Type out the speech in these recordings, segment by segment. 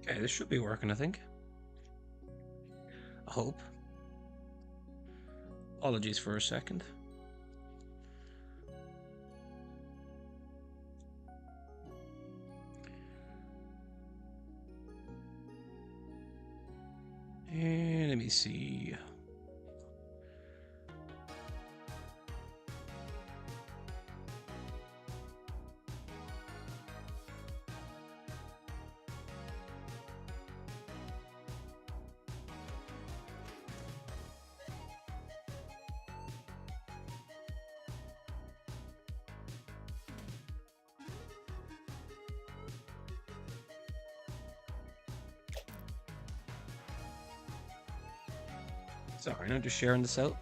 Okay, this should be working, I think. I hope. Apologies for a second. And let me see. Sorry, I'm just sharing this out.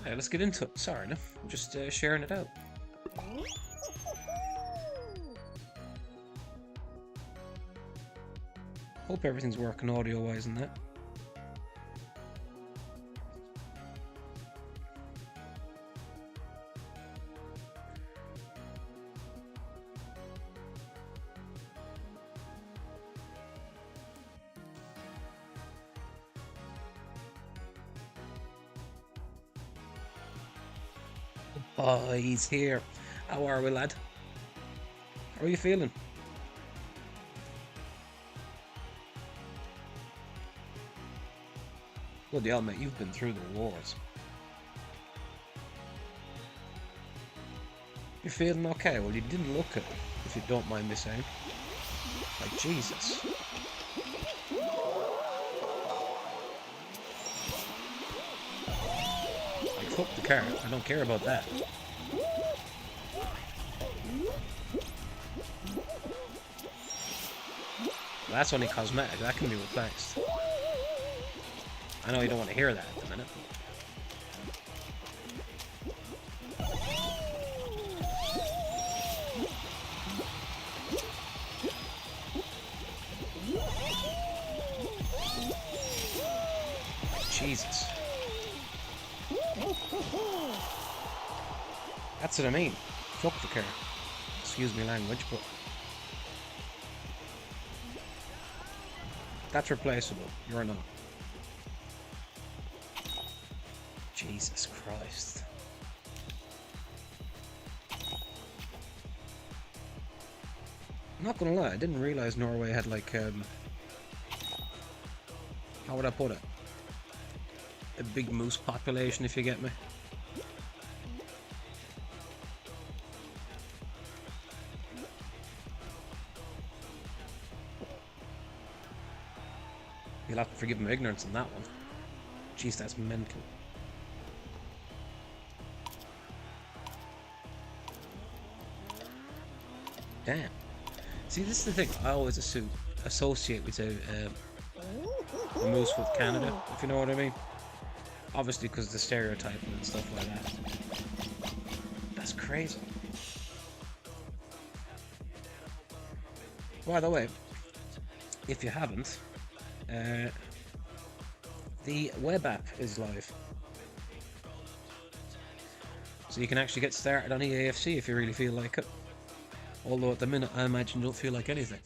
Okay, let's get into it. Sorry, no, I'm just sharing it out. Hope everything's working audio-wise in that. Oh, he's here. How are we, lad? How are you feeling? Bloody hell, mate, you've been through the wars. You're feeling okay? Well, you didn't look it, if you don't mind me saying. Like, Jesus. Like, fuck the car. I don't care about that. That's only cosmetic. That can be replaced. I know you don't want to hear that at the minute. Jesus. That's what I mean. Fuck the car. Excuse me language, but... that's replaceable. You're not. Jesus Christ. I'm not gonna lie, I didn't realize Norway had like, how would I put it? A big moose population, if you get me. You'll have to forgive my ignorance on that one. Jeez, that's mental. Damn. See, this is the thing I always associate with a moose with Canada, if you know what I mean. Obviously, because of the stereotyping and stuff like that. That's crazy. By the way, if you haven't, the web app is live. So you can actually get started on EAFC if you really feel like it. Although at the minute I imagine you don't feel like anything.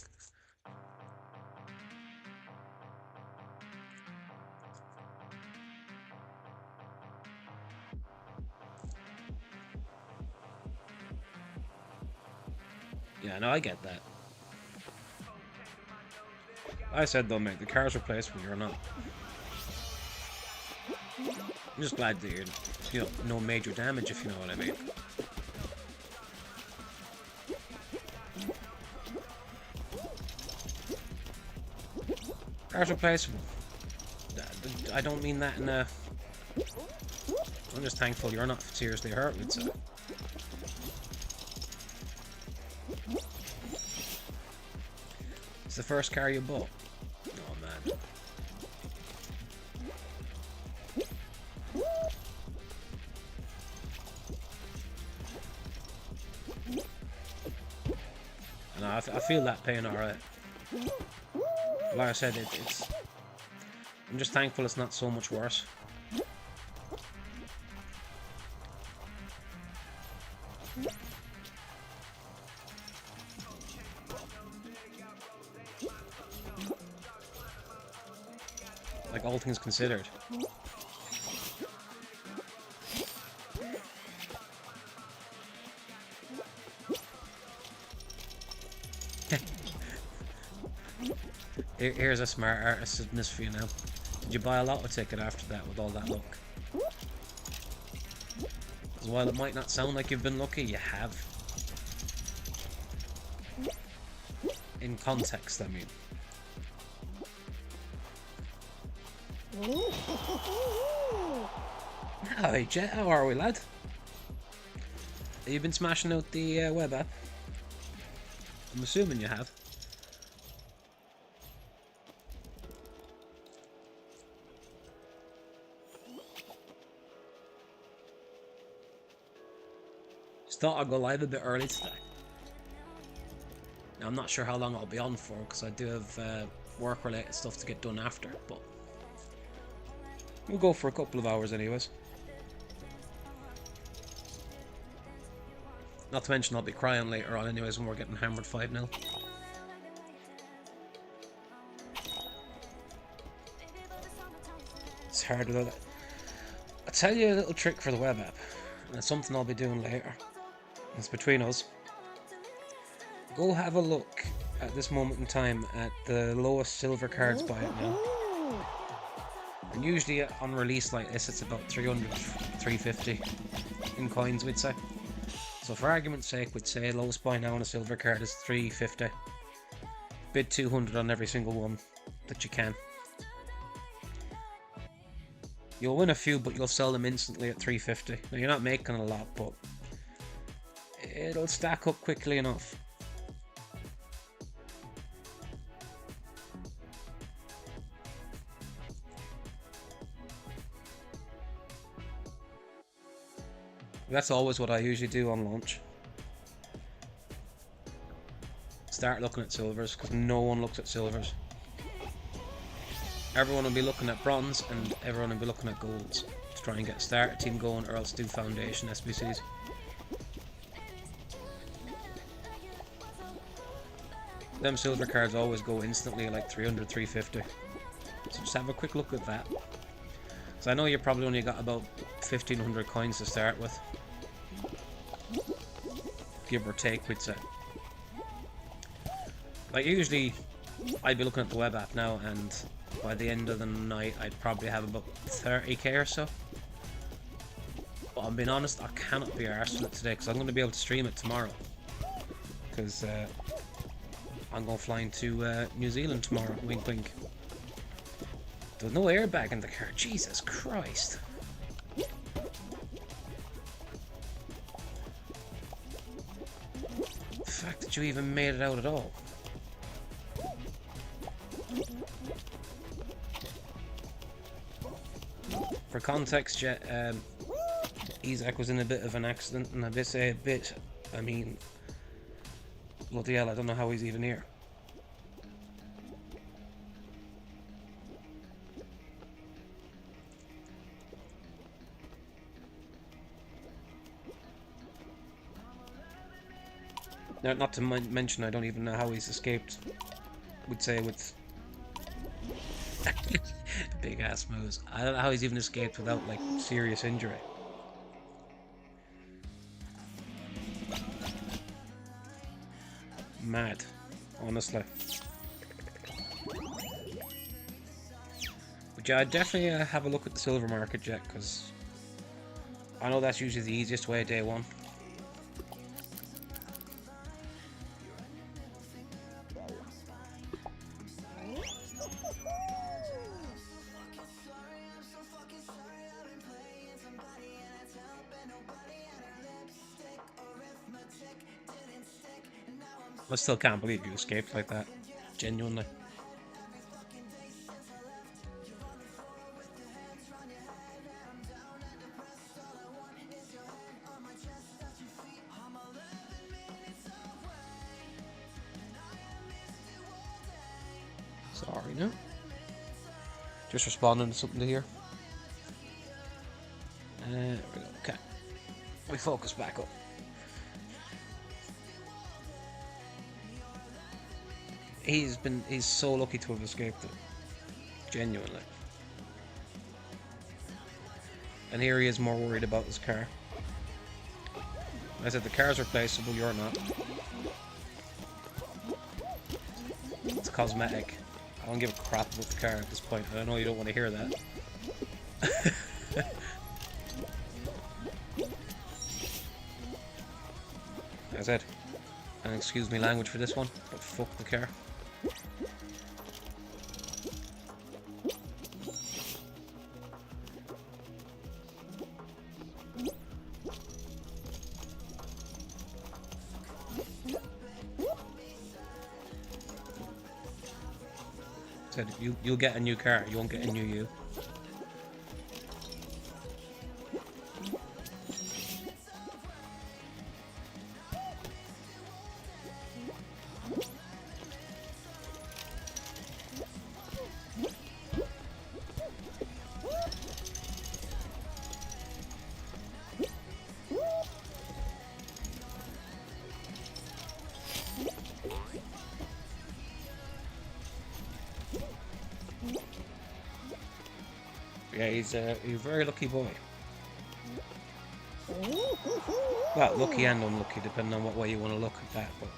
Yeah, no, I get that. I said though, mate, the car's replaceable, you're not. I'm just glad that you're, no major damage, if you know what I mean. Car's replaceable. I don't mean that in a... I'm just thankful you're not seriously hurt, we'd say. It's the first car you bought. Oh, man. No, I feel that pain alright. Like I said, it's... I'm just thankful it's not so much worse. Like, all things considered. Here's a smart artist in this for you now. Did you buy a lotto ticket after that with all that luck? Because while it might not sound like you've been lucky, you have. In context, I mean. Hi, Jet. How are we, lad? Have you been smashing out the web app? I'm assuming you have. Just thought I'd go live a bit early today. Now, I'm not sure how long I'll be on for, because I do have work-related stuff to get done after, but we'll go for a couple of hours anyways. Not to mention I'll be crying later on anyways when we're getting hammered 5-0. It's hard without it. I'll tell you a little trick for the web app, and it's something I'll be doing later. It's between us. Go have a look at this moment in time at the lowest silver cards by it now. And usually on release like this it's about 300, 350 in coins, we'd say. So for argument's sake, we'd say lowest buy now on a silver card is 350. Bid 200 on every single one that you can. You'll win a few, but you'll sell them instantly at 350. Now you're not making a lot, but it'll stack up quickly enough. That's always what I usually do on launch. Start looking at silvers, because no one looks at silvers. Everyone will be looking at bronze, and everyone will be looking at golds to try and get a starter team going, or else do foundation SBCs. Them silver cards always go instantly like 300, 350. So just have a quick look at that. So I know you probably only got about 1500 coins to start with. Give or take, we'd say. Like usually, I'd be looking at the web app now, and by the end of the night, I'd probably have about 30k or so. But I'm being honest, I cannot be arsed with it today, because I'm going to be able to stream it tomorrow. Because I'm going flying to New Zealand tomorrow, wink wink. There's no airbag in the car, Jesus Christ. The fact that you even made it out at all. For context, Jet, Isaac was in a bit of an accident, and I mean, bloody hell, I don't know how he's even here. Now, not to mention, I don't even know how he's escaped. Would say with big ass moves. I don't know how he's even escaped without like serious injury. Mad, honestly. But yeah, I'd definitely have a look at the silver market, Jack, because I know that's usually the easiest way day one. I still can't believe you escaped like that. Genuinely. Sorry, no. Just responding to something to hear. There we go. Okay. We focus back up. He's so lucky to have escaped it. Genuinely. And here he is more worried about his car. I said the car's replaceable, you're not. It's cosmetic. I don't give a crap about the car at this point, and I know you don't want to hear that. I said, and excuse me language for this one, but fuck the car. Said you'll get a new car, you won't get a new you. Yeah, he's a very lucky boy. Well, lucky and unlucky, depending on what way you want to look at that. But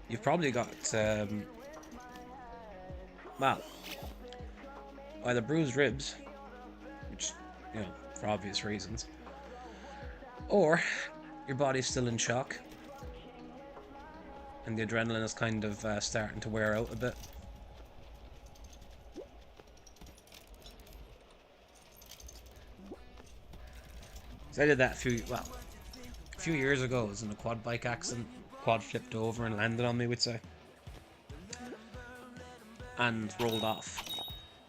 you've probably got, well, either bruised ribs, which, you know, for obvious reasons, or your body's still in shock, and the adrenaline is kind of starting to wear out a bit. So I did that a few years ago. I was in a quad bike accident. Quad flipped over and landed on me, we'd say, and rolled off.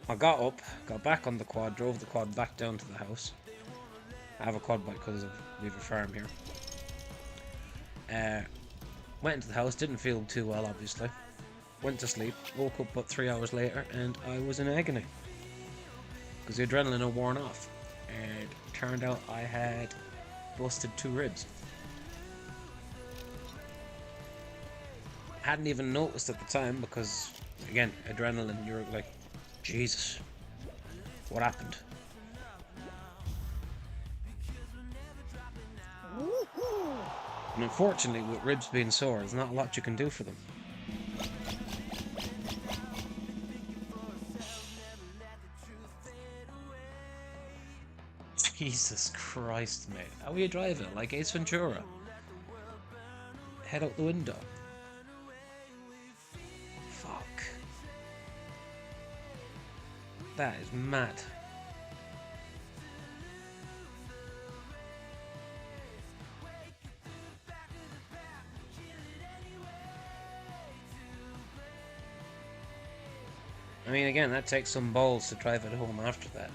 I got up, got back on the quad, drove the quad back down to the house. I have a quad bike because we have a farm here. Went into the house, didn't feel too well, obviously. Went to sleep, woke up about 3 hours later, and I was in agony because the adrenaline had worn off. And it turned out I had busted 2 ribs. Hadn't even noticed at the time because, again, adrenaline, you're like, Jesus, what happened? And unfortunately, with ribs being sore, there's not a lot you can do for them. Jesus Christ, mate. How are you driving? Like Ace Ventura? Head out the window. Fuck. That is mad. I mean, again, that takes some balls to drive it home after that.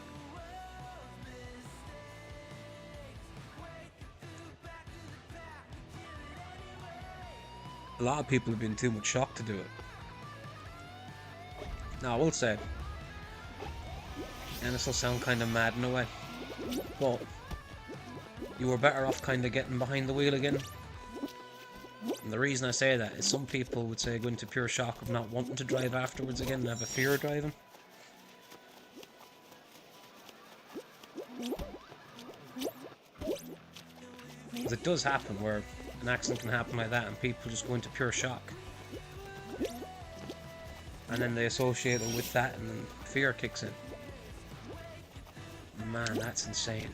A lot of people have been too much shocked to do it. No, I will say, and this will sound kind of mad in a way, but you were better off kind of getting behind the wheel again. And the reason I say that is some people would say go into pure shock of not wanting to drive afterwards again and have a fear of driving. Because it does happen where an accident can happen like that and people just go into pure shock. And then they associate it with that and then fear kicks in. Man, that's insane.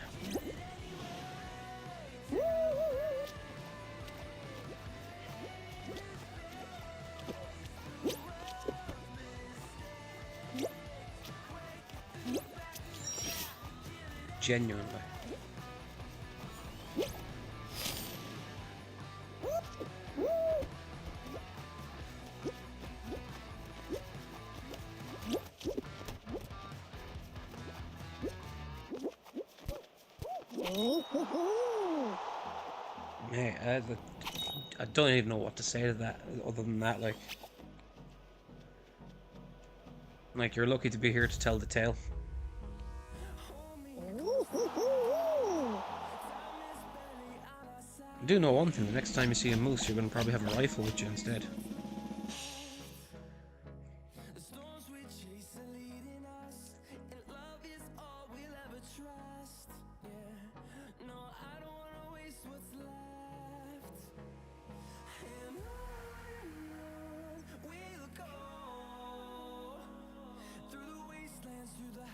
Genuinely. Hey, I don't even know what to say to that other than that, like you're lucky to be here to tell the tale. I do know one thing, the next time you see a moose you're going to probably have a rifle with you instead.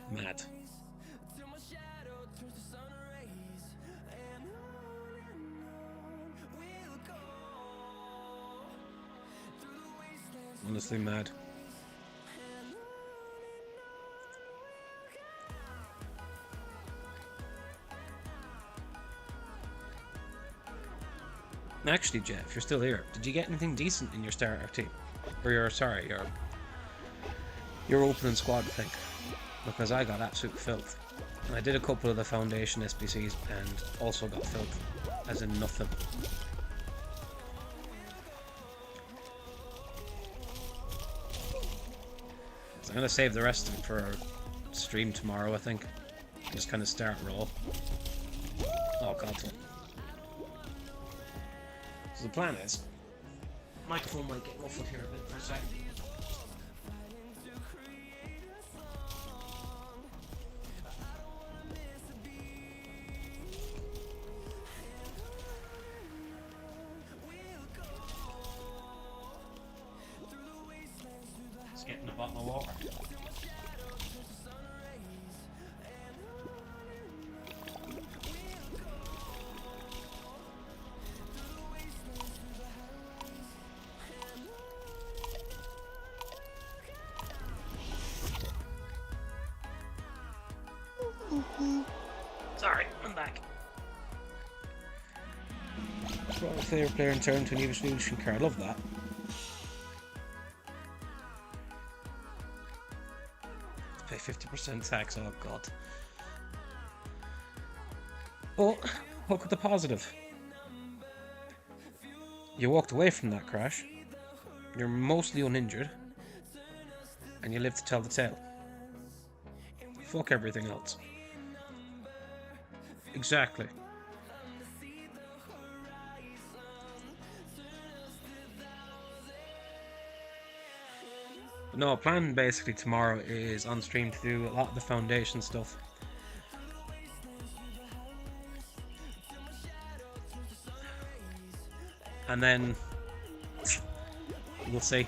Mad. Honestly mad. Actually, Jeff, you're still here. Did you get anything decent in your starter team? Or your opening squad thing? Because I got absolute filth. And I did a couple of the foundation SBCs and also got filth. As in nothing. So I'm gonna save the rest of it for our stream tomorrow, I think. Just kind of start roll. Oh god. So the plan is, microphone might get muffled here a bit for a second. Just getting a bottle of water. Sorry, I'm back. Brought a favorite player in turn to an evolution card. I love that. Pay 50% tax, oh god. But look at the positive. You walked away from that crash. You're mostly uninjured. And you live to tell the tale. Fuck everything else. Exactly. But no, plan basically tomorrow is on stream to do a lot of the foundation stuff. And then we'll see.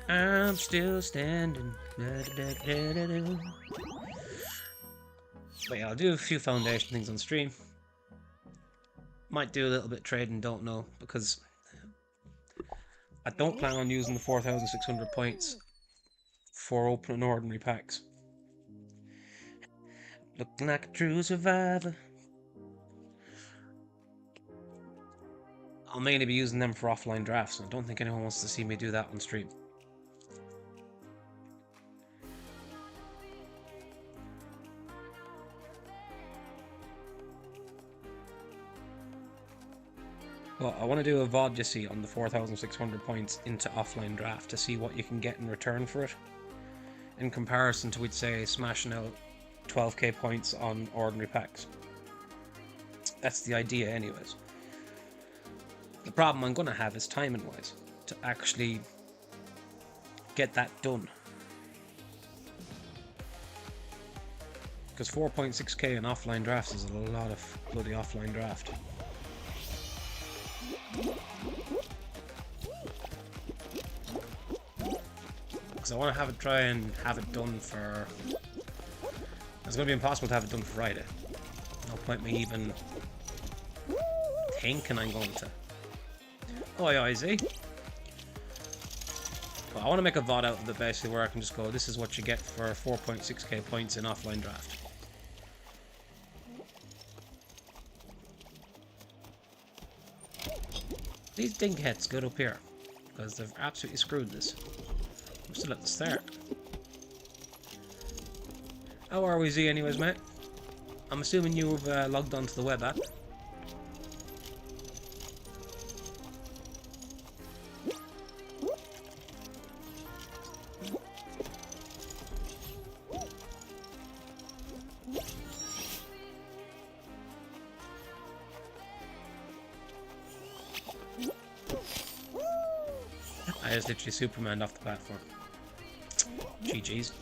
I'm still standing. But yeah, I'll do a few foundation things on stream. Might do a little bit of trading, don't know, because I don't plan on using the 4,600 points for opening ordinary packs. Looking like a true survivor. I'll mainly be using them for offline drafts, and I don't think anyone wants to see me do that on stream. Well, I want to do a VOD, you see, on the 4,600 points into offline draft to see what you can get in return for it. In comparison to, we'd say, smashing out 12k points on ordinary packs. That's the idea anyways. The problem I'm going to have is timing wise to actually get that done. Because 4.6k in offline drafts is a lot of bloody offline draft. Because I want to try and have it done for... It's going to be impossible to have it done for Friday. No point me even thinking I'm going to. Oh yeah, easy. Well, I want to make a VOD out of it basically where I can just go, this is what you get for 4.6k points in offline draft. These dinkheads get up here because they've absolutely screwed this. I'm still at the start. How are we, Z, anyways, mate? I'm assuming you've logged onto the web app. I just literally Superman off the platform. GG's.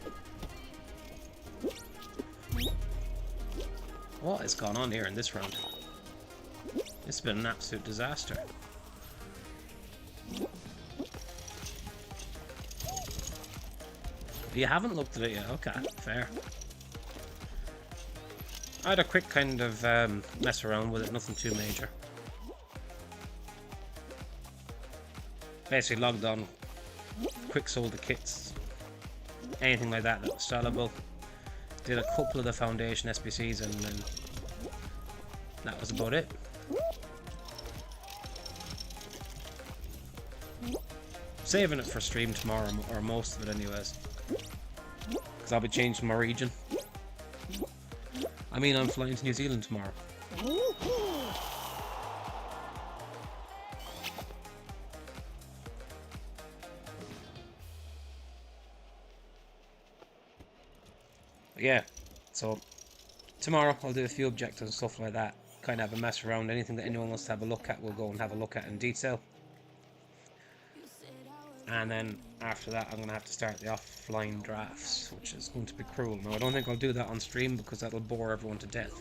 What has gone on here in this round? It's been an absolute disaster. You haven't looked at it yet? Okay, fair. I had a quick kind of mess around with it, nothing too major. Basically logged on, quick sold the kits, anything like that that was sellable. Did a couple of the Foundation SBCs and then that was about it. Saving it for stream tomorrow, or most of it anyways. Because I'll be changing my region. I mean, I'm flying to New Zealand tomorrow. But yeah, so tomorrow I'll do a few objectives and stuff like that. Kind of have a mess around. Anything that anyone wants to have a look at, we'll go and have a look at in detail. And then after that, I'm going to have to start the offline drafts, which is going to be cruel. Now, I don't think I'll do that on stream because that'll bore everyone to death.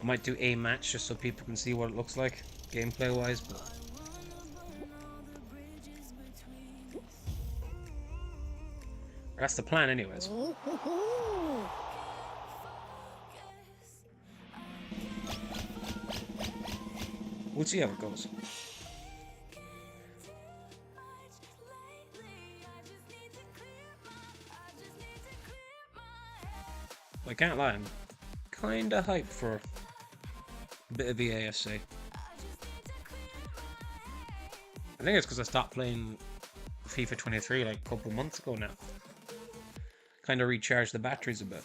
I might do a match just so people can see what it looks like, gameplay-wise, but... That's the plan anyways. We'll see how it goes. I can't lie, I'm kinda hyped for a bit of EAFC. I think it's because I stopped playing FIFA 23 like a couple months ago now. Kind of recharge the batteries a bit.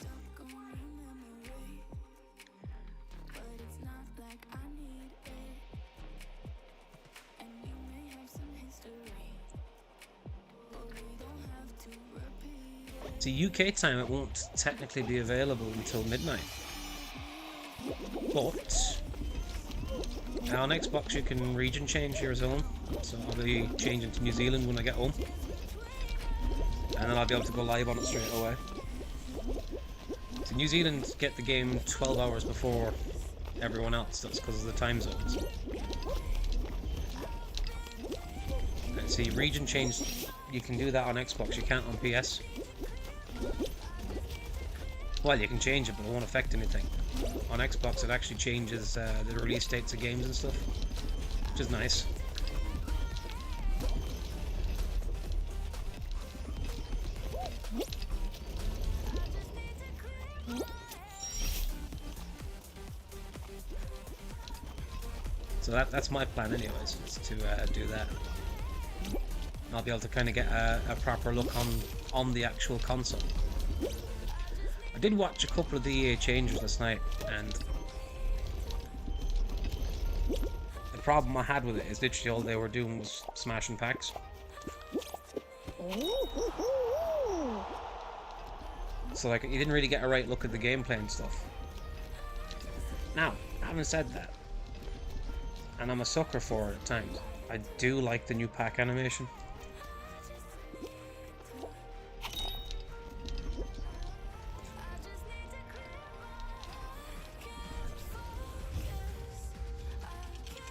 See, UK time it won't technically be available until midnight. But on Xbox you can region change your zone. So I'll be changing to New Zealand when I get home. And then I'll be able to go live on it straight away. So New Zealand get the game 12 hours before everyone else does because of the time zones. And see, region change, you can do that on Xbox, you can't on PS. Well, you can change it, but it won't affect anything. On Xbox, it actually changes the release dates of games and stuff, which is nice. So that's my plan anyways, is to do that. I'll be able to kind of get a proper look on the actual console. I did watch a couple of the EA changes last night, and The problem I had with it is literally all they were doing was smashing packs. So like, you didn't really get a right look at the gameplay and stuff. Now, having said that, and I'm a sucker for it at times, I do like the new pack animation.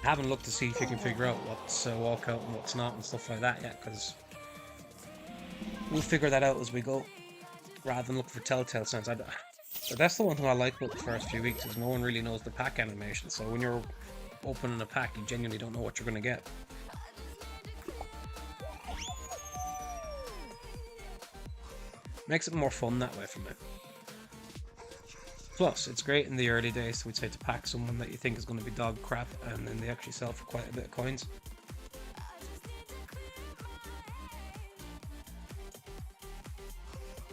I haven't looked to see if you can figure out what's walkout and what's not and stuff like that yet, because we'll figure that out as we go, rather than look for telltale signs. But that's the one thing I like about the first few weeks, is no one really knows the pack animation, so when you're opening a pack, you genuinely don't know what you're going to get. Makes it more fun that way for me. Plus, it's great in the early days, we'd say, to pack someone that you think is going to be dog crap, and then they actually sell for quite a bit of coins.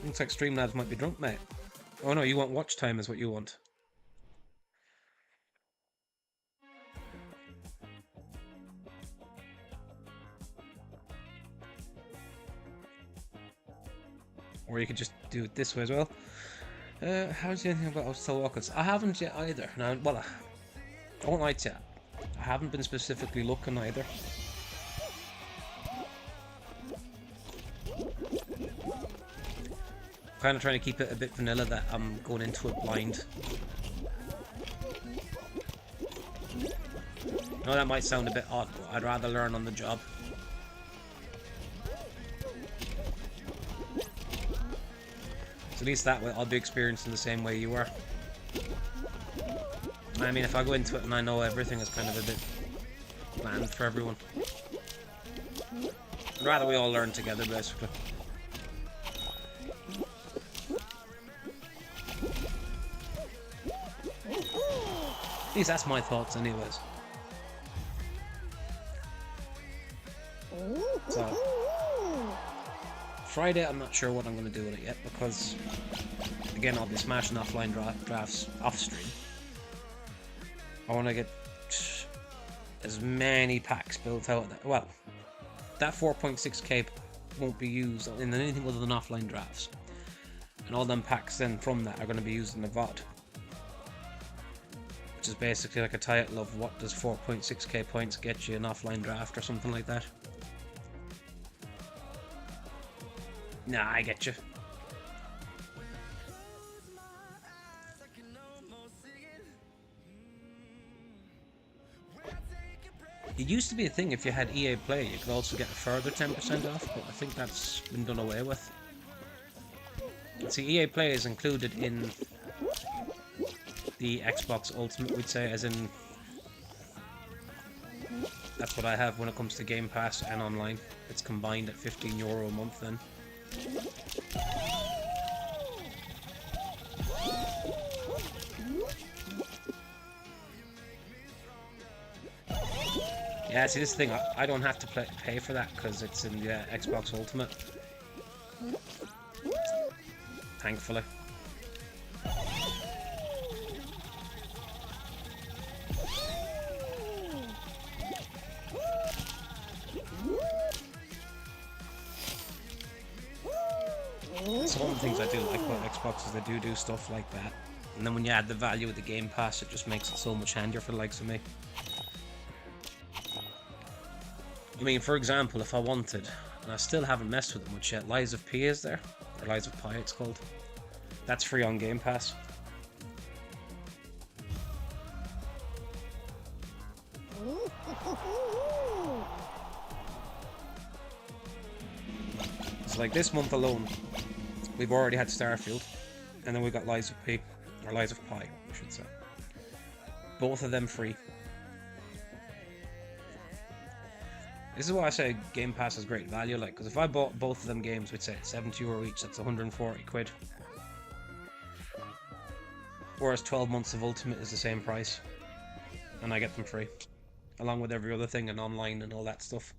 Looks like Streamlabs might be drunk, mate. Oh no, you want watch time is what you want. Or you could just do it this way as well. How do you think about Hostel Walkers? I haven't yet either. Now, well, I won't lie to you. I haven't been specifically looking either. Kind of trying to keep it a bit vanilla, that I'm going into it blind. I know that might sound a bit odd, but I'd rather learn on the job. So at least that way I'll be experiencing the same way you are. I mean, if I go into it and I know everything is kind of a bit bland for everyone, I'd rather we all learn together, basically. At least that's my thoughts anyways. So, Friday I'm not sure what I'm going to do with it yet, because again I'll be smashing offline drafts off stream. I want to get as many packs built out. Well, that 4.6k won't be used in anything other than offline drafts, and all them packs then from that are going to be used in the VOD, which is basically like a title of what does 4.6k points get you in offline draft or something like that. Nah, I get you. It used to be a thing, if you had EA Play, you could also get a further 10% off, but I think that's been done away with. See, EA Play is included in the Xbox Ultimate, we'd say, as in... That's what I have when it comes to Game Pass and online. It's combined at €15 a month then. Yeah, see, this is the thing, I don't have to pay for that because it's in the Xbox Ultimate. Thankfully. So one of the things I do like about Xbox is they do stuff like that. And then when you add the value of the Game Pass, it just makes it so much handier for the likes of me. I mean, for example, if I wanted, and I still haven't messed with it much yet, Lies of P is there? Or Lies of Pi it's called. That's free on Game Pass. So like this month alone, we've already had Starfield, and then we've got Lies of P, or Lies of Pi, I should say. Both of them free. This is why I say Game Pass is great value, like, because if I bought both of them games, we'd say €70 each, that's 140 quid. Whereas 12 months of Ultimate is the same price, and I get them free, along with every other thing and online and all that stuff.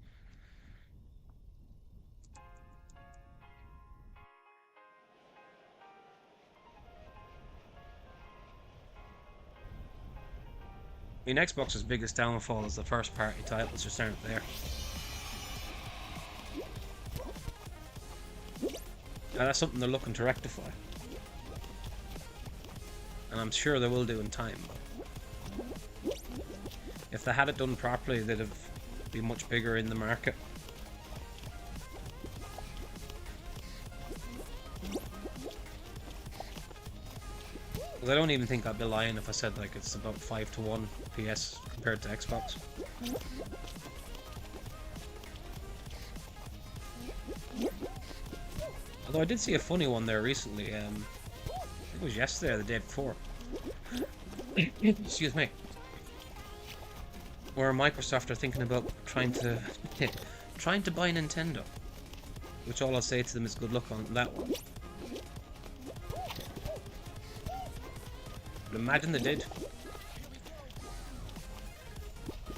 I mean, Xbox's biggest downfall is the first party titles just aren't there. And that's something they're looking to rectify. And I'm sure they will do in time. If they had it done properly, they'd have been much bigger in the market. Because I don't even think I'd be lying if I said like it's about 5-1 PS compared to Xbox. Although I did see a funny one there recently. I think it was yesterday or the day before. Excuse me. Where Microsoft are thinking about trying to buy Nintendo. Which all I'll say to them is good luck on that one. But imagine they did.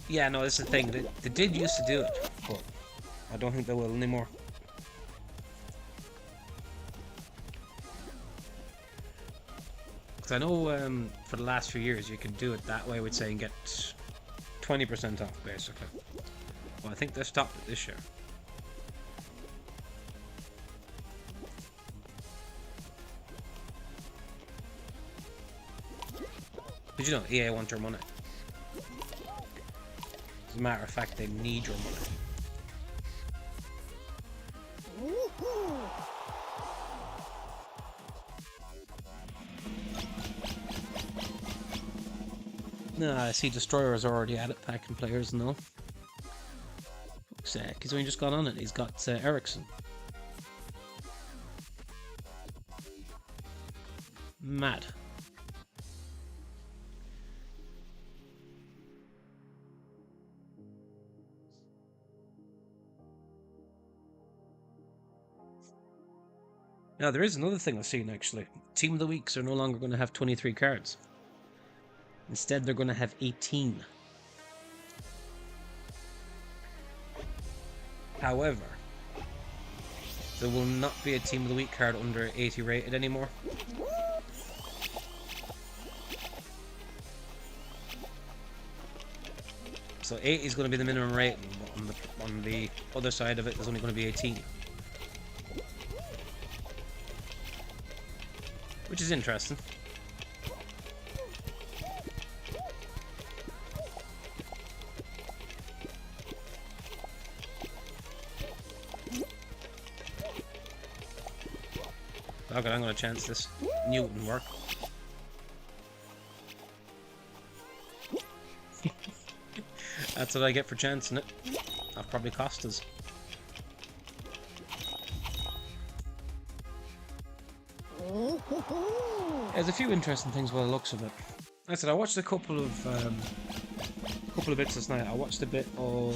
Yeah, no, this is the thing. They did used to do it, but I don't think they will anymore. Because I know for the last few years you can do it that way with saying get 20% off, basically. Well, I think they stopped it this year. Did you know EA want your money? As a matter of fact, they need your money. No, I see Destroyer's already at it, packing players and all. Fuck's sake, he's only just got on it. He's got Ericsson. Mad. Now, there is another thing I've seen actually. Team of the Weeks are no longer going to have 23 cards. Instead, they're going to have 18. However, there will not be a Team of the Week card under 80 rated anymore. So 80 is going to be the minimum rating, but on the other side of it, there's only going to be 18. Which is interesting. Okay, I'm gonna chance this Newton work. That's what I get for chancing it. That'll probably cost us. There's a few interesting things by the looks of it. Like I said, I watched a couple of bits last night. I watched a bit of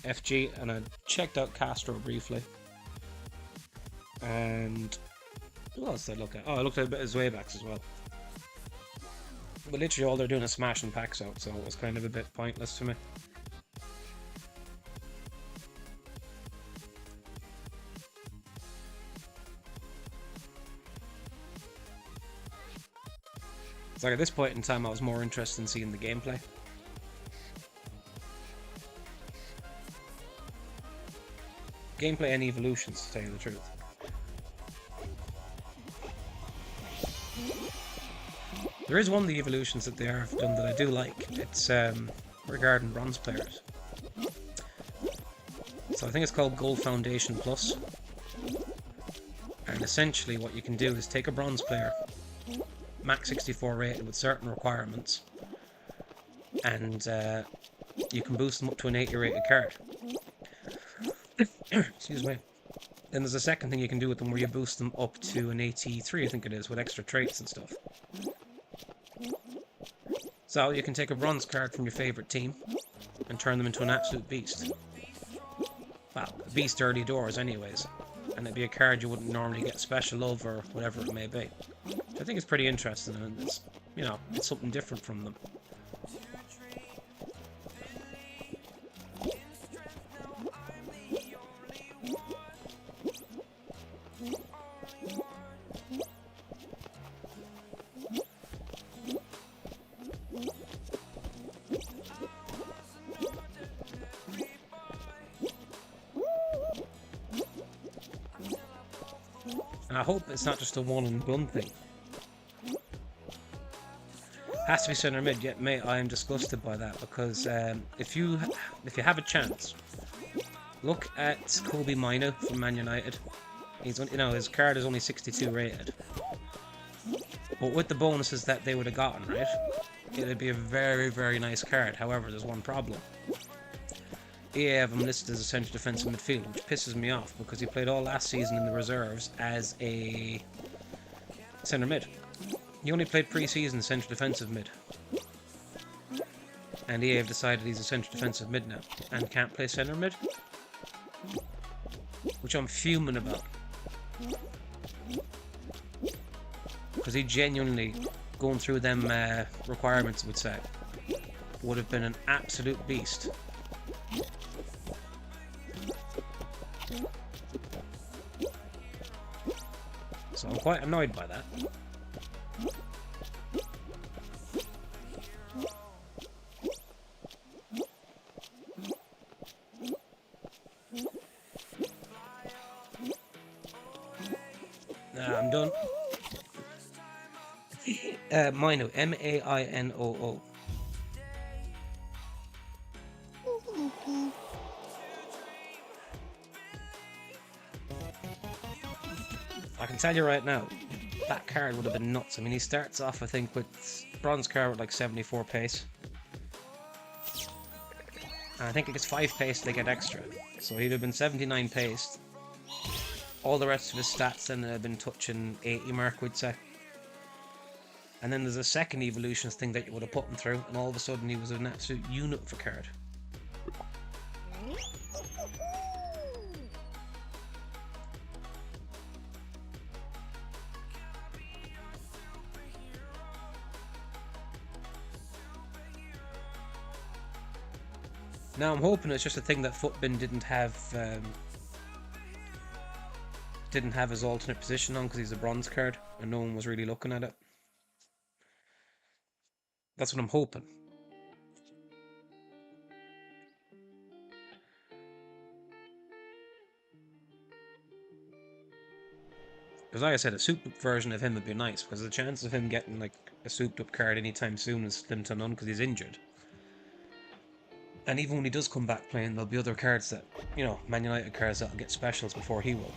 FG and I checked out Castro briefly. And what else did I look at? Oh, I looked at a bit of Zweibacks as well. But literally all they're doing is smashing packs out, so it was kind of a bit pointless to me. It's like at this point in time I was more interested in seeing the gameplay. Gameplay and evolutions, to tell you the truth. There is one of the evolutions that they have done that I do like. It's regarding bronze players. So I think it's called Gold Foundation Plus. And essentially what you can do is take a bronze player, max 64 rated with certain requirements, and you can boost them up to an 80 rated card. Excuse me. Then there's a second thing you can do with them where you boost them up to an 83, I think it is, with extra traits and stuff. So you can take a bronze card from your favourite team and turn them into an absolute beast. Well, a beast early doors anyways. And it'd be a card you wouldn't normally get special love or whatever it may be. I think it's pretty interesting and it's, you know, it's something different from them. And I hope it's not just a one and done thing. Has to be centre mid, yet mate, I am disgusted by that because if you have a chance, look at Kobe Mino from Man United. He's, you know, his card is only 62 rated, but with the bonuses that they would have gotten, right, it'd be a very, very nice card. However, there's one problem. EA have him listed as a central defensive midfield, which pisses me off because he played all last season in the reserves as a centre mid. He only played pre-season central defensive mid. And EA have decided he's a central defensive mid now and can't play centre mid, which I'm fuming about. Because he genuinely, going through them requirements, would say, would have been an absolute beast. So I'm quite annoyed by that. I'm done. Mino, M-A-I-N-O-O. I can tell you right now, that card would have been nuts. I mean, he starts off, I think, with bronze card with like 74 pace. And I think it gets 5 pace, they get extra. So he'd have been 79 pace. All the rest of his stats then have been touching 80 mark, we'd say. And then there's a second evolutions thing that you would have put him through, and all of a sudden he was an absolute unit of a card. Now I'm hoping it's just a thing that Futbin didn't have his alternate position on because he's a bronze card and no one was really looking at it. That's what I'm hoping. Because like I said, a souped up version of him would be nice, because the chance of him getting like a souped up card anytime soon is slim to none because he's injured. And even when he does come back playing, there'll be other cards that, you know, Man United cards that'll get specials before he will.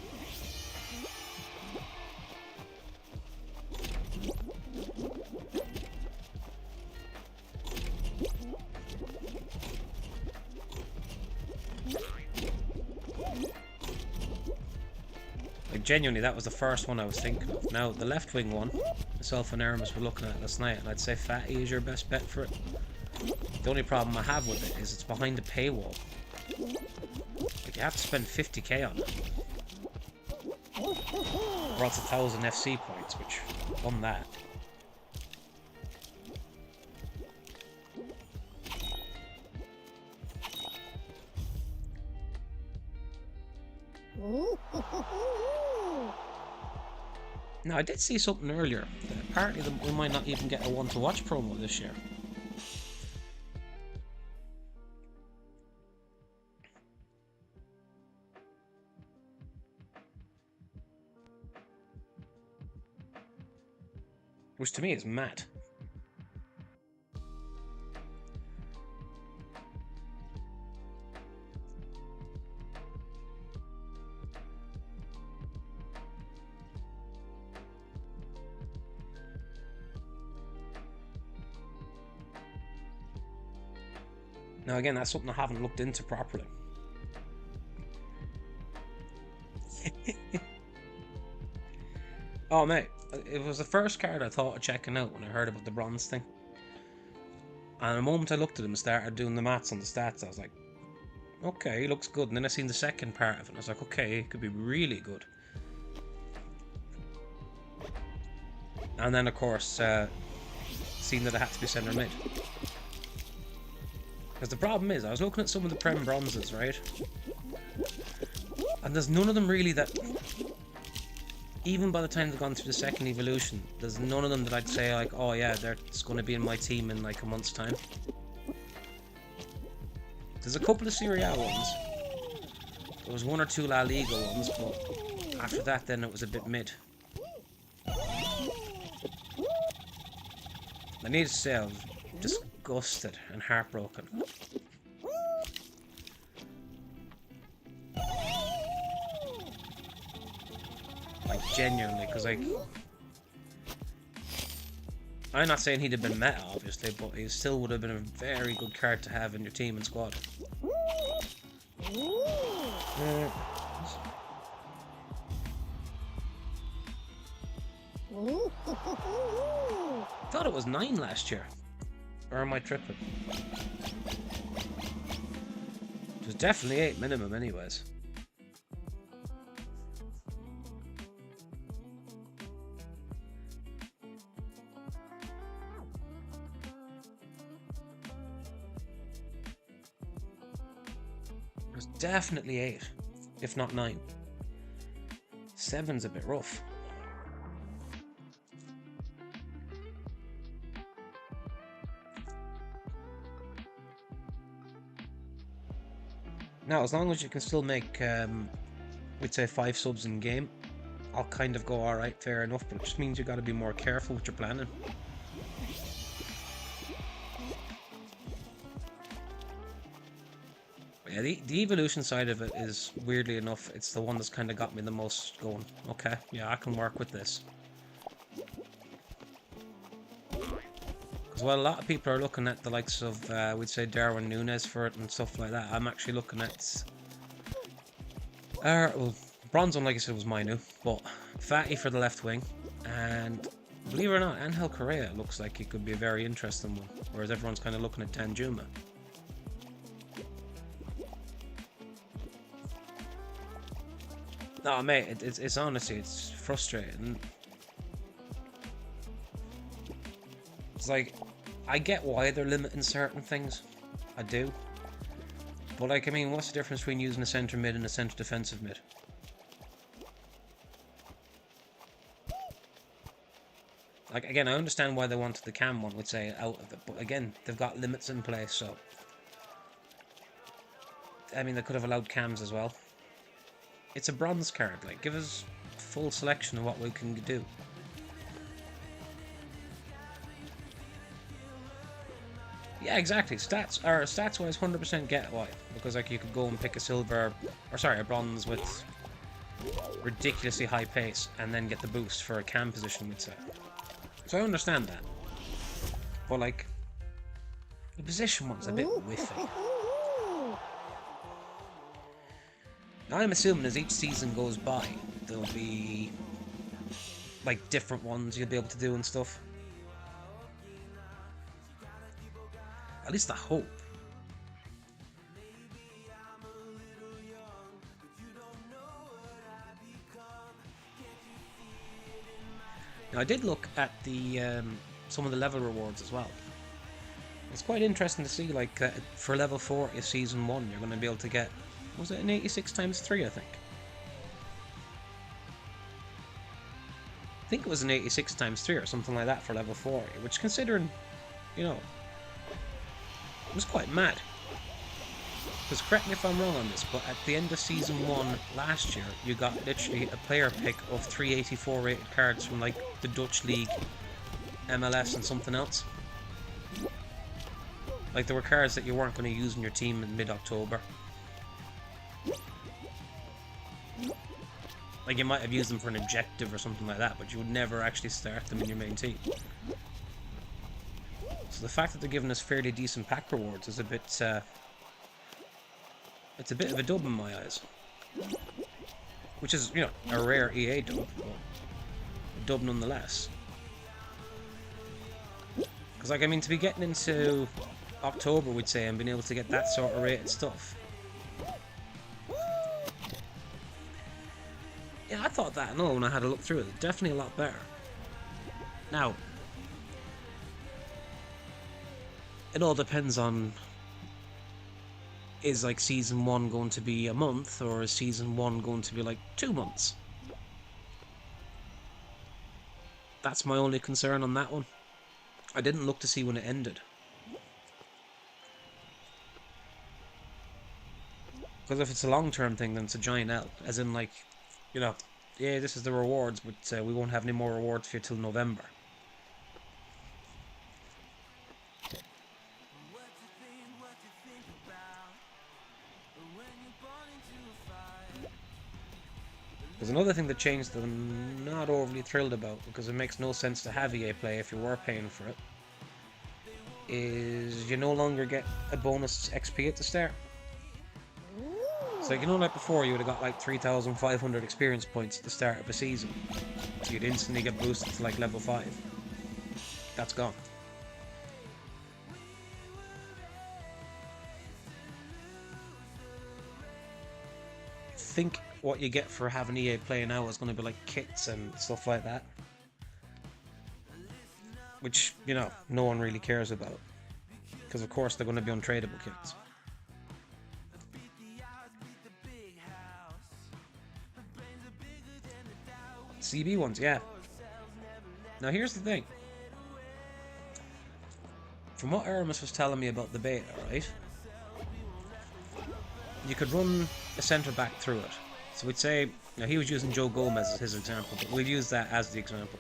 Like, genuinely, that was the first one I was thinking of. Now, the left wing one, myself and Aramis were looking at it last night, and I'd say Fatty is your best bet for it. The only problem I have with it is it's behind a paywall. Like, you have to spend 50k on it. Or else 1,000 FC points, which, on that. Now, I did see something earlier. Apparently, we might not even get a one-to-watch promo this year. Which to me is mad. Now again, that's something I haven't looked into properly. Oh mate, it was the first card I thought of checking out when I heard about the bronze thing. And the moment I looked at him and started doing the maths on the stats, I was like, okay, he looks good. And then I seen the second part of it and I was like, okay, it could be really good. And then of course, seen that it had to be centre mid. Because the problem is, I was looking at some of the Prem bronzes, right? And there's none of them really that, even by the time they've gone through the second evolution, there's none of them that I'd say like, oh yeah, they're just going to be in my team in like a month's time. There's a couple of Serie A ones. There was 1 or 2 La Liga ones, but After that, then it was a bit mid. I need to say I was disgusted and heartbroken. Like, genuinely, because, like, I'm not saying he'd have been meta, obviously, but he still would have been a very good card to have in your team and squad. Thought it was 9 last year. Or am I tripping? It was definitely 8 minimum anyways. It was definitely 8, if not 9. 7's a bit rough. Now, as long as you can still make, we'd say 5 subs in game, I'll kind of go alright, fair enough, but it just means you gotta be more careful with your planning. Yeah, the evolution side of it is, weirdly enough, it's the one that's kind of got me the most going, okay, yeah, I can work with this. Because while a lot of people are looking at the likes of, we'd say Darwin Núñez for it and stuff like that, I'm actually looking at, well, Bronzon, like I said, was Mainu, but Fatty for the left wing, and believe it or not, Angel Correa looks like he could be a very interesting one, whereas everyone's kind of looking at Danjuma. No, mate, it's honestly, it's frustrating. It's like, I get why they're limiting certain things. I do. But, like, I mean, what's the difference between using a centre mid and a centre defensive mid? Like, again, I understand why they wanted the cam one, would say, out of it. But, again, they've got limits in place, so... I mean, they could have allowed cams as well. It's a bronze card, like, give us full selection of what we can do. Yeah, exactly. Stats-wise, 100% get why. Because, like, you could go and pick a silver, or sorry, a bronze with ridiculously high pace, and then get the boost for a cam position, we'd say. So I understand that. But, like, the position one's a bit whiffy. I'm assuming as each season goes by, there'll be, like, different ones you'll be able to do and stuff. At least I hope. Now, I did look at the some of the level rewards as well. It's quite interesting to see, like, for level 40 of Season 1, you're going to be able to get... Was it an 86 times 3, I think? I think it was an 86 times 3 or something like that for level 40, which, considering, you know, it was quite mad. Because, correct me if I'm wrong on this, but at the end of Season 1 last year, you got literally a player pick of 384 rated cards from, like, the Dutch League, MLS, and something else. Like, there were cards that you weren't going to use in your team in mid-October. Like, you might have used them for an objective or something like that, but you would never actually start them in your main team. So the fact that they're giving us fairly decent pack rewards is a bit, it's a bit of a dub in my eyes. Which is, you know, a rare EA dub, but a dub nonetheless. Because, like, I mean, to be getting into October, we'd say, and being able to get that sort of rated stuff. Yeah, I thought that, no, when I had a look through it, definitely a lot better. Now, it all depends on, is, like, Season 1 going to be a month, or is Season 1 going to be, like, 2 months? That's my only concern on that one. I didn't look to see when it ended. Because if it's a long-term thing, then it's a giant L. As in, like, you know, yeah, this is the rewards, but we won't have any more rewards for you till November. There's another thing that changed that I'm not overly thrilled about, because it makes no sense to have EA Play if you were paying for it, is you no longer get a bonus XP at the start. So like, like before, you would have got like 3,500 experience points at the start of a season. So you'd instantly get boosted to like level 5. That's gone. I think what you get for having EA Play now is going to be like kits and stuff like that. Which, you know, no one really cares about. Because of course they're going to be untradeable kits. CB ones, yeah. Now here's the thing. From what Aramis was telling me about the beta, right? You could run a centre back through it. So we'd say, now he was using Joe Gomez as his example, but we'll use that as the example.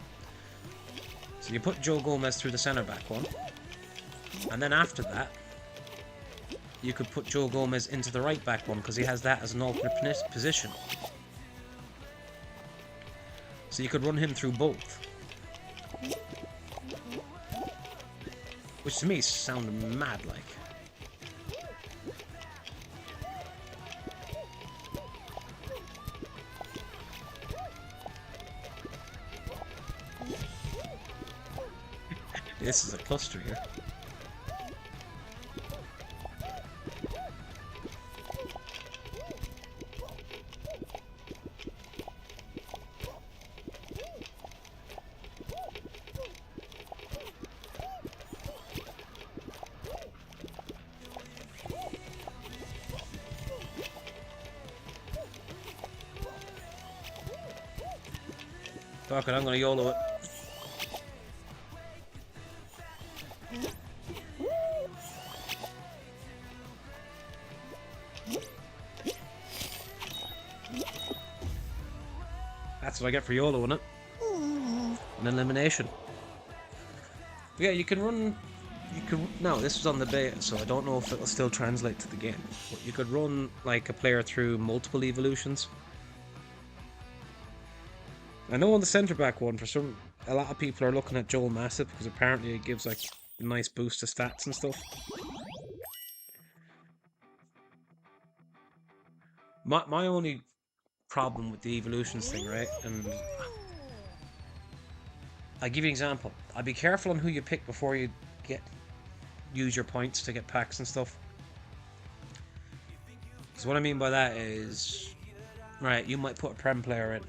So you put Joe Gomez through the centre back one, and then after that, you could put Joe Gomez into the right back one because he has that as an alternate position. So you could run him through both. Which to me sounded mad like. This is a cluster here. Fuck it, I'm gonna YOLO it. That's what I get for YOLO, innit? An elimination. But yeah, you can run... No, this was on the beta, so I don't know if it'll still translate to the game. But you could run, like, a player through multiple evolutions. I know on the centre-back one, a lot of people are looking at Joel Matip, because apparently it gives, like, a nice boost to stats and stuff. My only problem with the evolutions thing, right, and I'll give you an example. I'd be careful on who you pick before you use your points to get packs and stuff. Because what I mean by that is, right, you might put a Prem player in,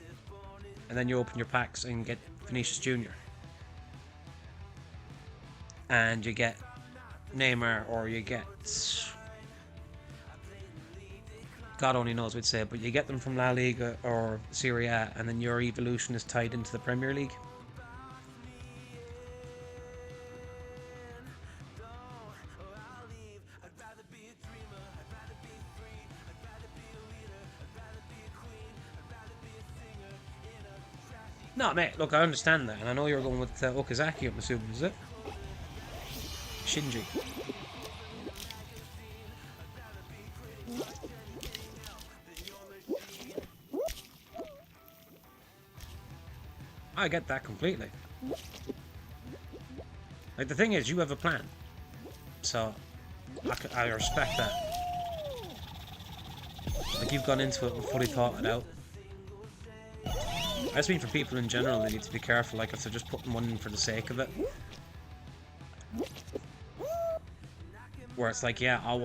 and then you open your packs and get Vinicius Jr. And you get Neymar, or you get... God only knows what to say, but you get them from La Liga or Serie A, and then your evolution is tied into the Premier League. No, mate, look, I understand that, and I know you're going with Okazaki, I'm assuming, is it? Shinji. I get that completely. Like, the thing is, you have a plan. So, I respect that. Like, you've gone into it and fully thought it out. I just mean for people in general, they need to be careful, like, if they're just putting one in for the sake of it. Where it's like, yeah, I'm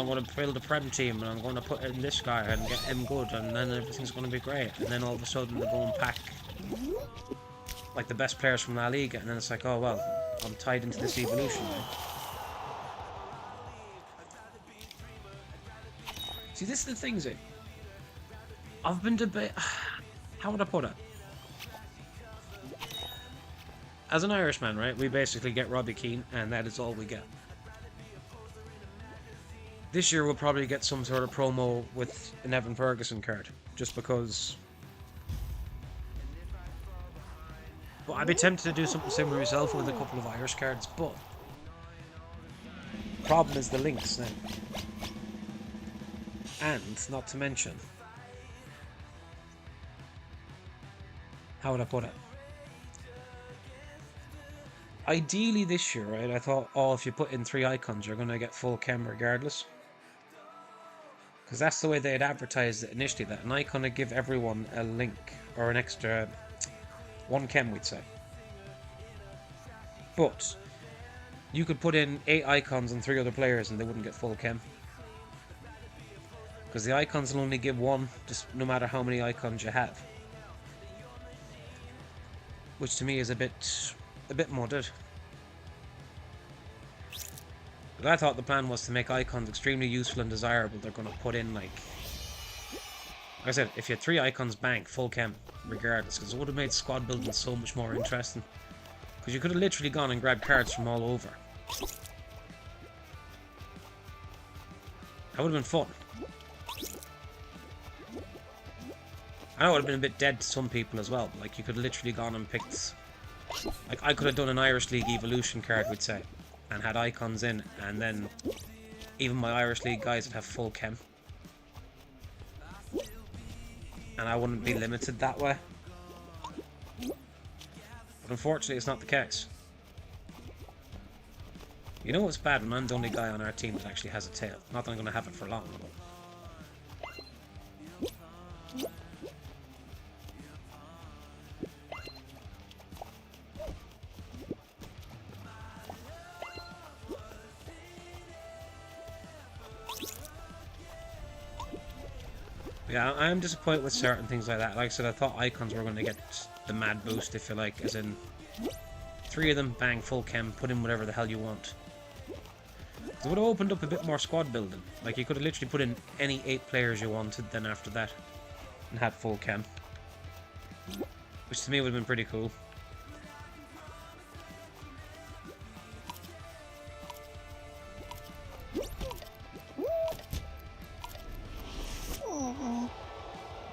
going to build a Prem team, and I'm going to put in this guy and get him good, and then everything's going to be great. And then all of a sudden they go and pack, like, the best players from La Liga, and then it's like, oh, well, I'm tied into this evolution now. See, this is the thing, Zay. I've been debating... How would I put it? As an Irishman, right, we basically get Robbie Keane, and that is all we get. This year we'll probably get some sort of promo with an Evan Ferguson card. just because. But I'd be tempted to do something similar myself with a couple of Irish cards, but the problem is the links now. And, not to mention, how would I put it? Ideally this year, right, I thought, oh, if you put in 3 icons, you're going to get full chem regardless. Because that's the way they had advertised it initially, that an icon would give everyone a link, or an extra 1 chem, we'd say. But you could put in 8 icons and 3 other players and they wouldn't get full chem. Because the icons will only give 1, just no matter how many icons you have. Which to me is a bit mudded. But I thought the plan was to make icons extremely useful and desirable. They're going to put in, like I said, if you had 3 icons, bank, full chem, regardless. Because it would have made squad building so much more interesting. Because you could have literally gone and grabbed cards from all over. That would have been fun. I know it would have been a bit dead to some people as well, but like you could have literally gone and picked. Like I could have done an Irish League Evolution card, we'd say, and had icons in, and then even my Irish League guys would have full chem. And I wouldn't be limited that way. But unfortunately, it's not the case. You know what's bad when I'm the only guy on our team that actually has a tail? Not that I'm going to have it for long. Yeah, I am disappointed with certain things like that. Like I said, I thought icons were going to get the mad boost, if you like, as in 3 of them, bang, full chem, put in whatever the hell you want. It would have opened up a bit more squad building. Like, you could have literally put in any 8 players you wanted then after that, and had full chem. Which to me would have been pretty cool.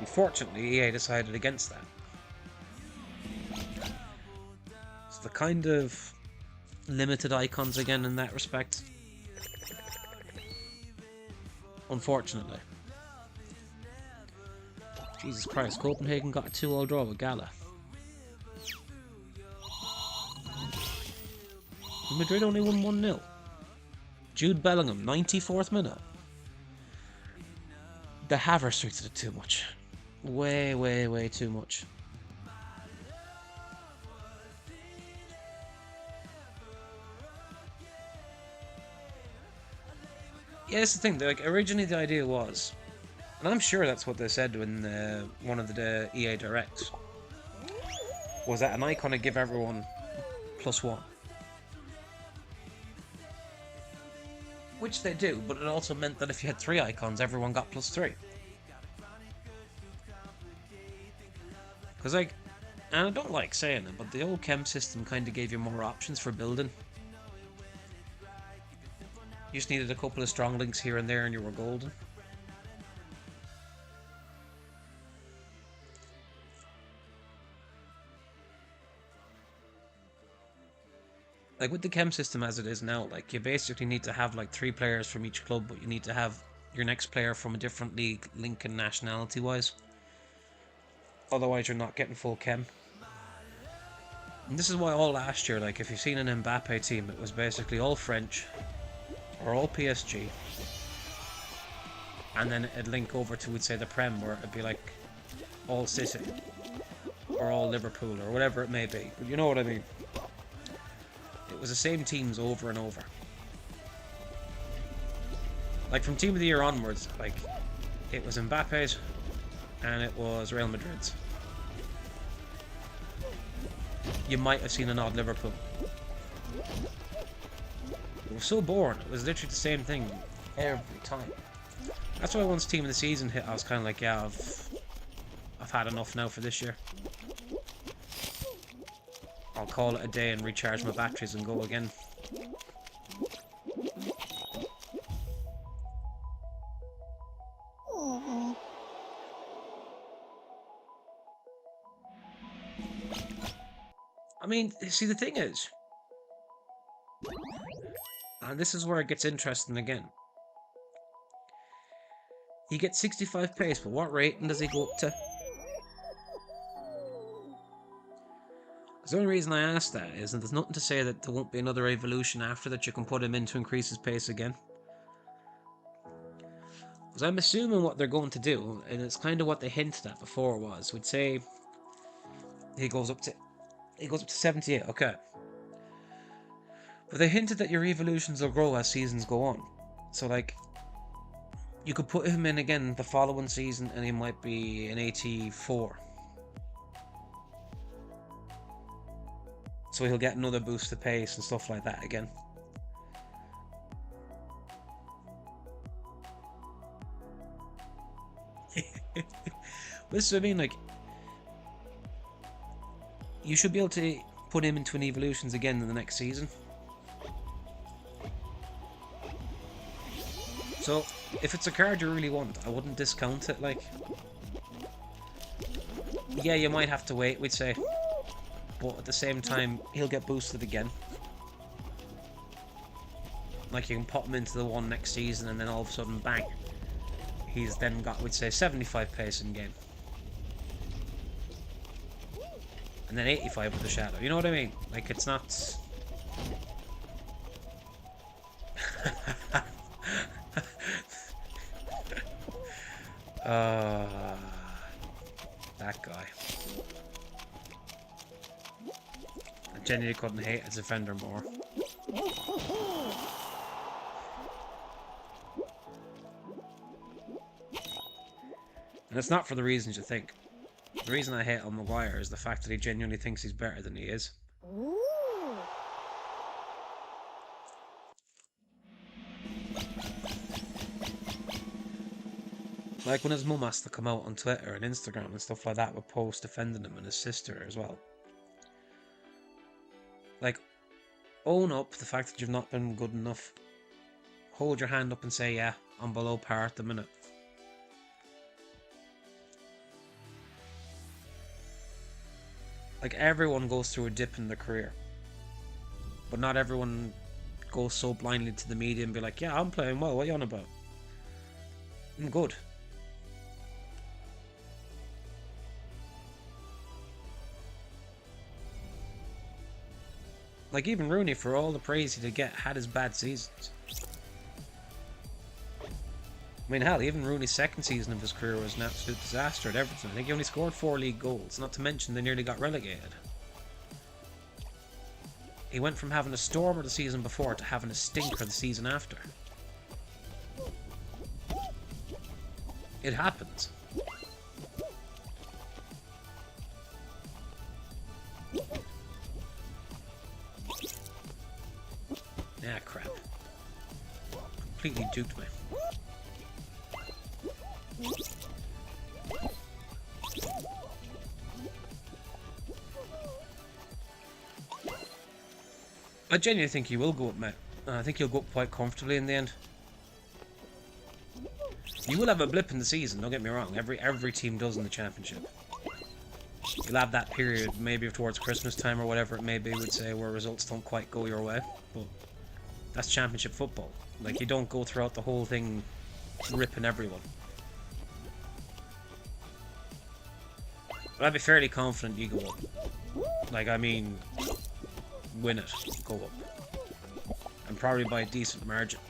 Unfortunately, EA decided against that. So the kind of limited icons again in that respect. Unfortunately. Jesus Christ, Copenhagen got a 2-0 draw with Gala. Madrid only won 1-0. Jude Bellingham, 94th minute. The Havertz treated it too much. Way, way, way too much. Yeah, that's the thing. Like, originally the idea was, and I'm sure that's what they said in one of the EA Directs, was that an icon would give everyone +1. Which they do, but it also meant that if you had 3 icons, everyone got +3. Because, like, and I don't like saying it, but the old chem system kind of gave you more options for building. You just needed a couple of strong links here and there and you were golden. Like, with the chem system as it is now, like, you basically need to have, like, 3 players from each club, but you need to have your next player from a different league, link and nationality-wise. Otherwise, you're not getting full chem. And this is why all last year, like, if you've seen an Mbappe team, it was basically all French, or all PSG, and then it'd link over to, we'd say, the Prem, where it'd be like all City, or all Liverpool, or whatever it may be. But you know what I mean. It was the same teams over and over. Like, from Team of the Year onwards, like, it was Mbappe's, and it was Real Madrid's. You might have seen an odd Liverpool. It was so boring. It was literally the same thing every time. That's why once Team of the Season hit, I was kind of like, yeah, I've had enough now for this year. I'll call it a day and recharge my batteries and go again. I mean, see, the thing is, and this is where it gets interesting again. He gets 65 pace, but what rating does he go up to? The only reason I ask that is that there's nothing to say that there won't be another evolution after that you can put him in to increase his pace again. Because I'm assuming what they're going to do, and it's kind of what they hinted at before, was we'd say he goes up to 78, okay. But they hinted that your evolutions will grow as seasons go on. So like, you could put him in again the following season and he might be an 84. So he'll get another boost to pace and stuff like that again. This is what I mean, like, you should be able to put him into an evolutions again in the next season. So, if it's a card you really want, I wouldn't discount it, like. Yeah, you might have to wait, we'd say. But at the same time, he'll get boosted again. Like, you can pop him into the one next season and then all of a sudden, bang. He's then got, we'd say, 75 pace in game. And then 85 with the shadow. You know what I mean? Like, it's not... that guy. I genuinely couldn't hate his defender more. And it's not for the reasons you think. The reason I hate on Maguire is the fact that he genuinely thinks he's better than he is. Like when his mum has to come out on Twitter and Instagram and stuff like that with posts defending him and his sister as well. Like, own up the fact that you've not been good enough. Hold your hand up and say, yeah, I'm below par at the minute. Like, everyone goes through a dip in their career. But not everyone goes so blindly to the media and be like, yeah, I'm playing well, what are you on about? I'm good. Like, even Rooney, for all the praise he did get, had his bad seasons. I mean, hell, even Rooney's second season of his career was an absolute disaster at Everton. I think he only scored 4 league goals, not to mention they nearly got relegated. He went from having a stormer the season before to having a stinker the season after. It happens. Ah, crap. Completely duped me. I genuinely think he will go up, mate. I think he'll go up quite comfortably in the end. You will have a blip in the season, don't get me wrong. Every team does in the championship. You'll have that period, maybe towards Christmas time or whatever it may be, would say, where results don't quite go your way. But that's championship football. Like, you don't go throughout the whole thing ripping everyone. But I'd be fairly confident you go up. Like, I mean, win it, go up. And probably by a decent margin.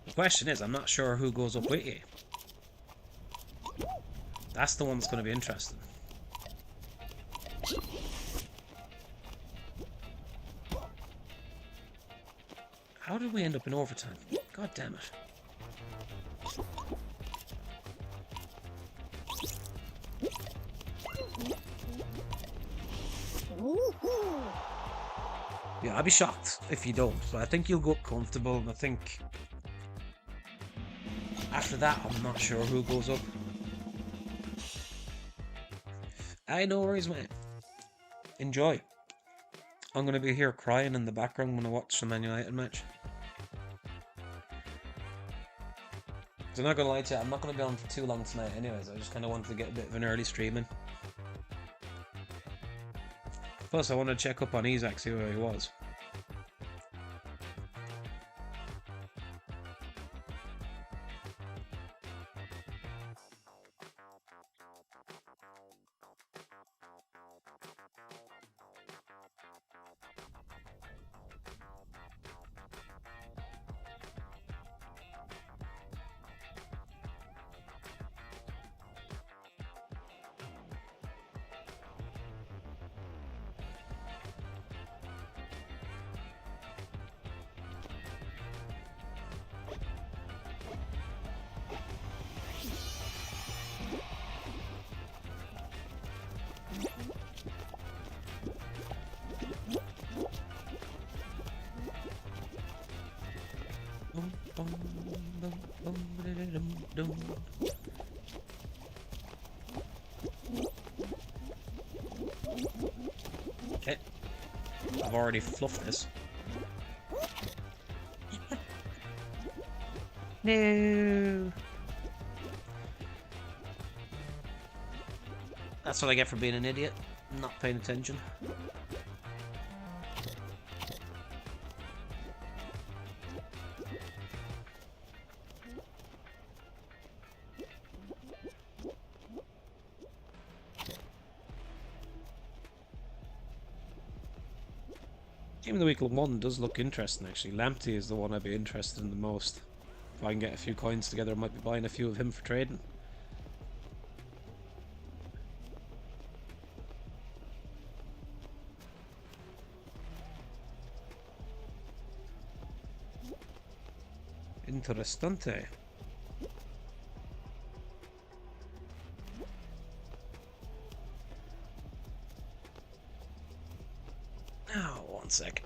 The question is, I'm not sure who goes up with you. That's the one that's going to be interesting. How did we end up in overtime? God damn it. Yeah, I'd be shocked if you don't. So I think you'll go up comfortable, and I think after that, I'm not sure who goes up. No worries, mate. Enjoy. I'm going to be here crying in the background when I watch the Man United match. I'm not gonna lie to you, I'm not gonna be on for too long tonight anyways. I just kinda wanted to get a bit of an early streaming. Plus I wanted to check up on Isaac, see where he was. Okay. I've already fluffed this. No. That's what I get for being an idiot. Not paying attention. Game of the Week 1 does look interesting actually. Lamptey is the one I'd be interested in the most. If I can get a few coins together, I might be buying a few of him for trading. Interessante. Now, 1 second.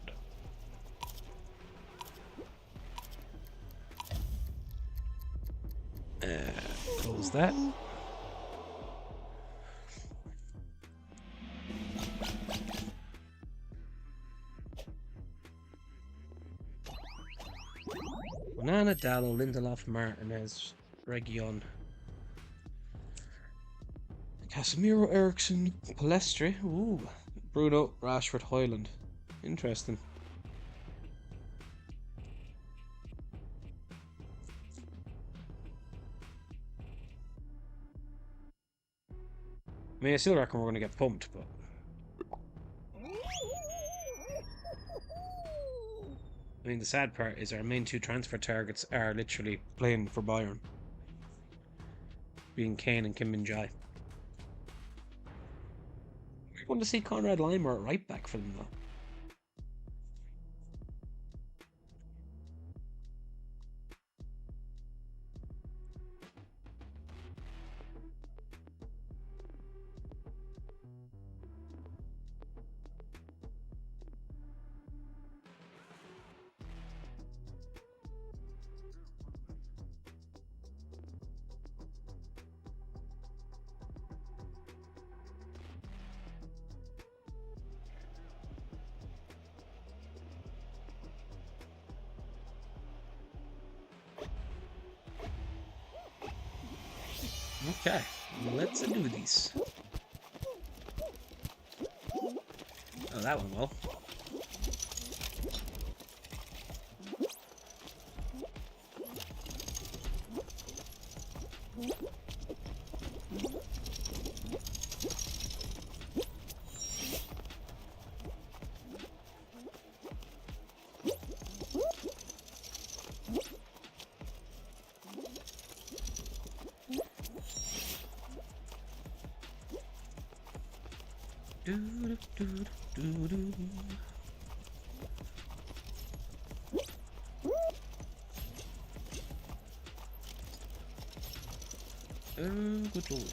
Close that. Banana, Dallo, Lindelof, Martinez, Region, Casemiro, Ericsson, Palestri, ooh, Bruno, Rashford, Hoyland. Interesting. I mean, I still reckon we're going to get pumped, but... I mean, the sad part is our main 2 transfer targets are literally playing for Bayern. Being Kane and Kim Min-jae. We're going to see Conrad Laimer at right back for them, though. Okay, let's do this. Oh, that went well. Good lord.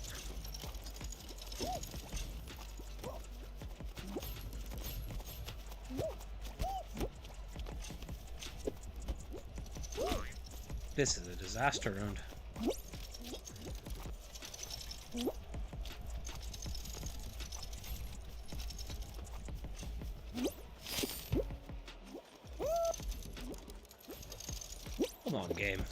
This is a disaster round. Come on, game.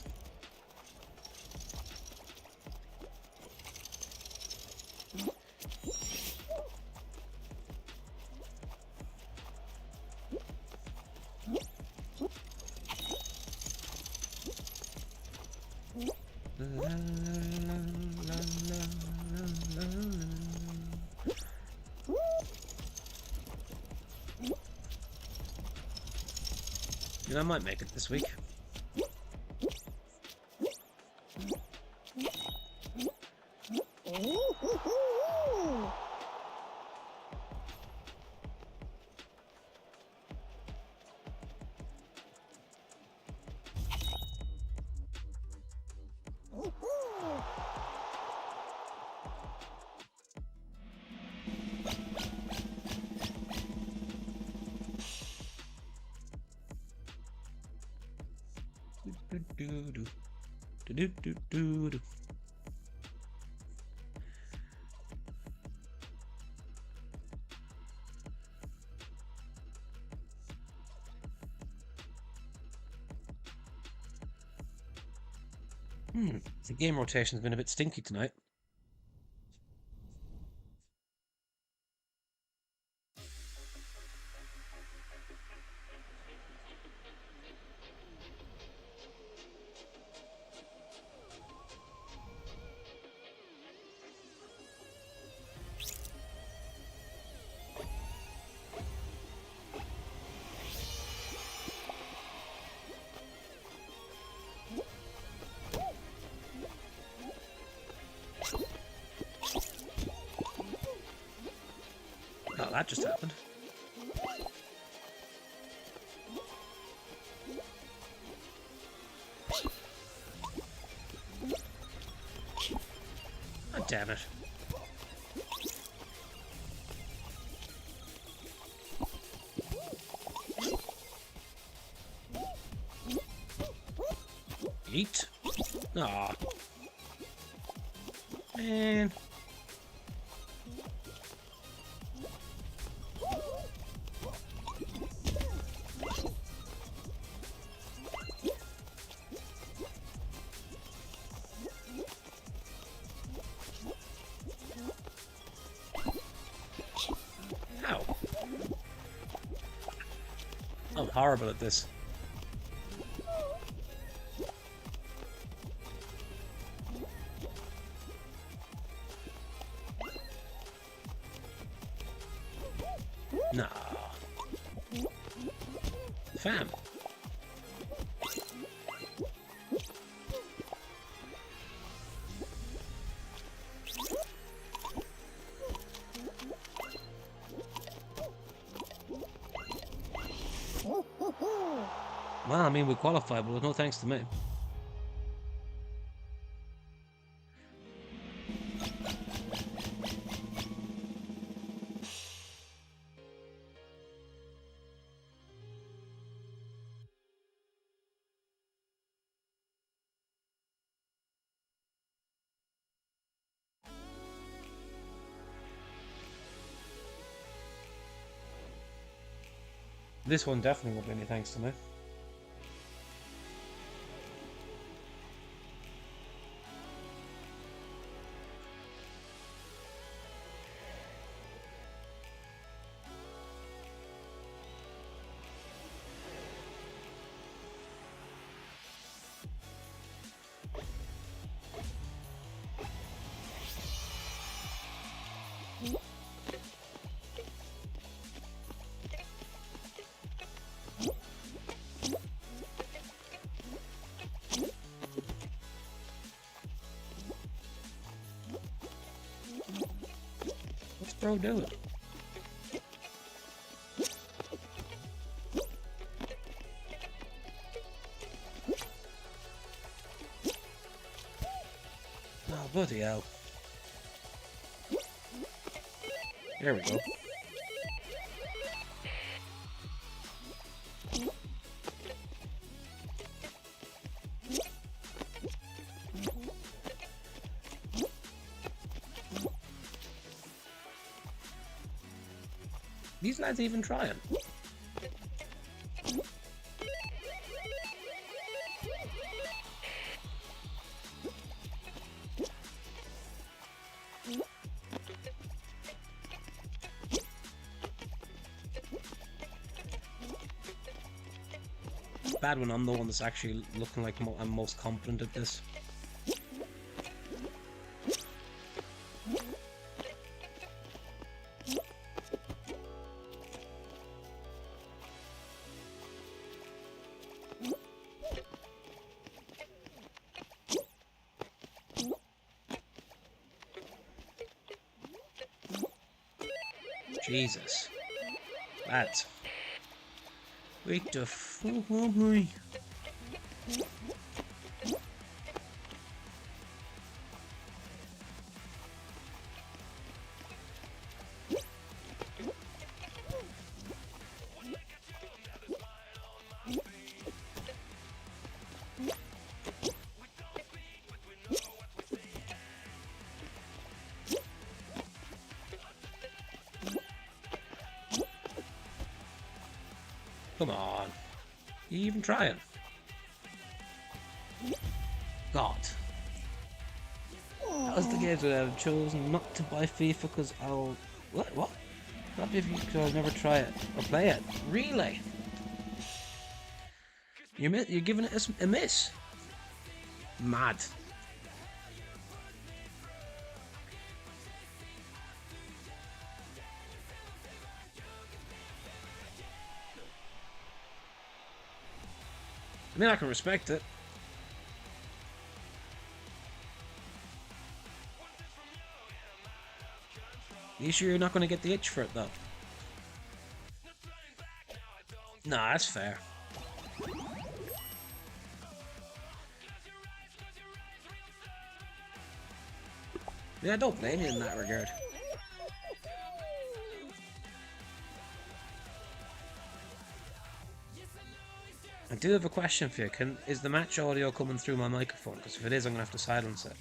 You know, I might make it this week. The game rotation's been a bit stinky tonight. Oh, that just happened. Oh, damn it. Eat. Aw. Man. Ow. I'm horrible at this. No. Fam. Well, I mean, we qualified, but with no thanks to me. This one definitely won't be any thanks to me. What's bro doing? Oh, bloody hell. There we go. These lads even trying. Bad when I'm the one that's actually looking like I'm most competent at this. Jesus. Lads. Wait the fuck up, me. Come on. You even trying? God. That was the games that I've chosen not to buy FIFA because I'll... What? Not because I'll never try it or play it. Really? You're giving it a miss? Mad. I mean, I can respect it. You sure you're not going to get the itch for it, though? Nah, that's fair. Yeah, I don't blame you in that regard. I do have a question for you. Is the match audio coming through my microphone? Because if it is, I'm going to have to silence it.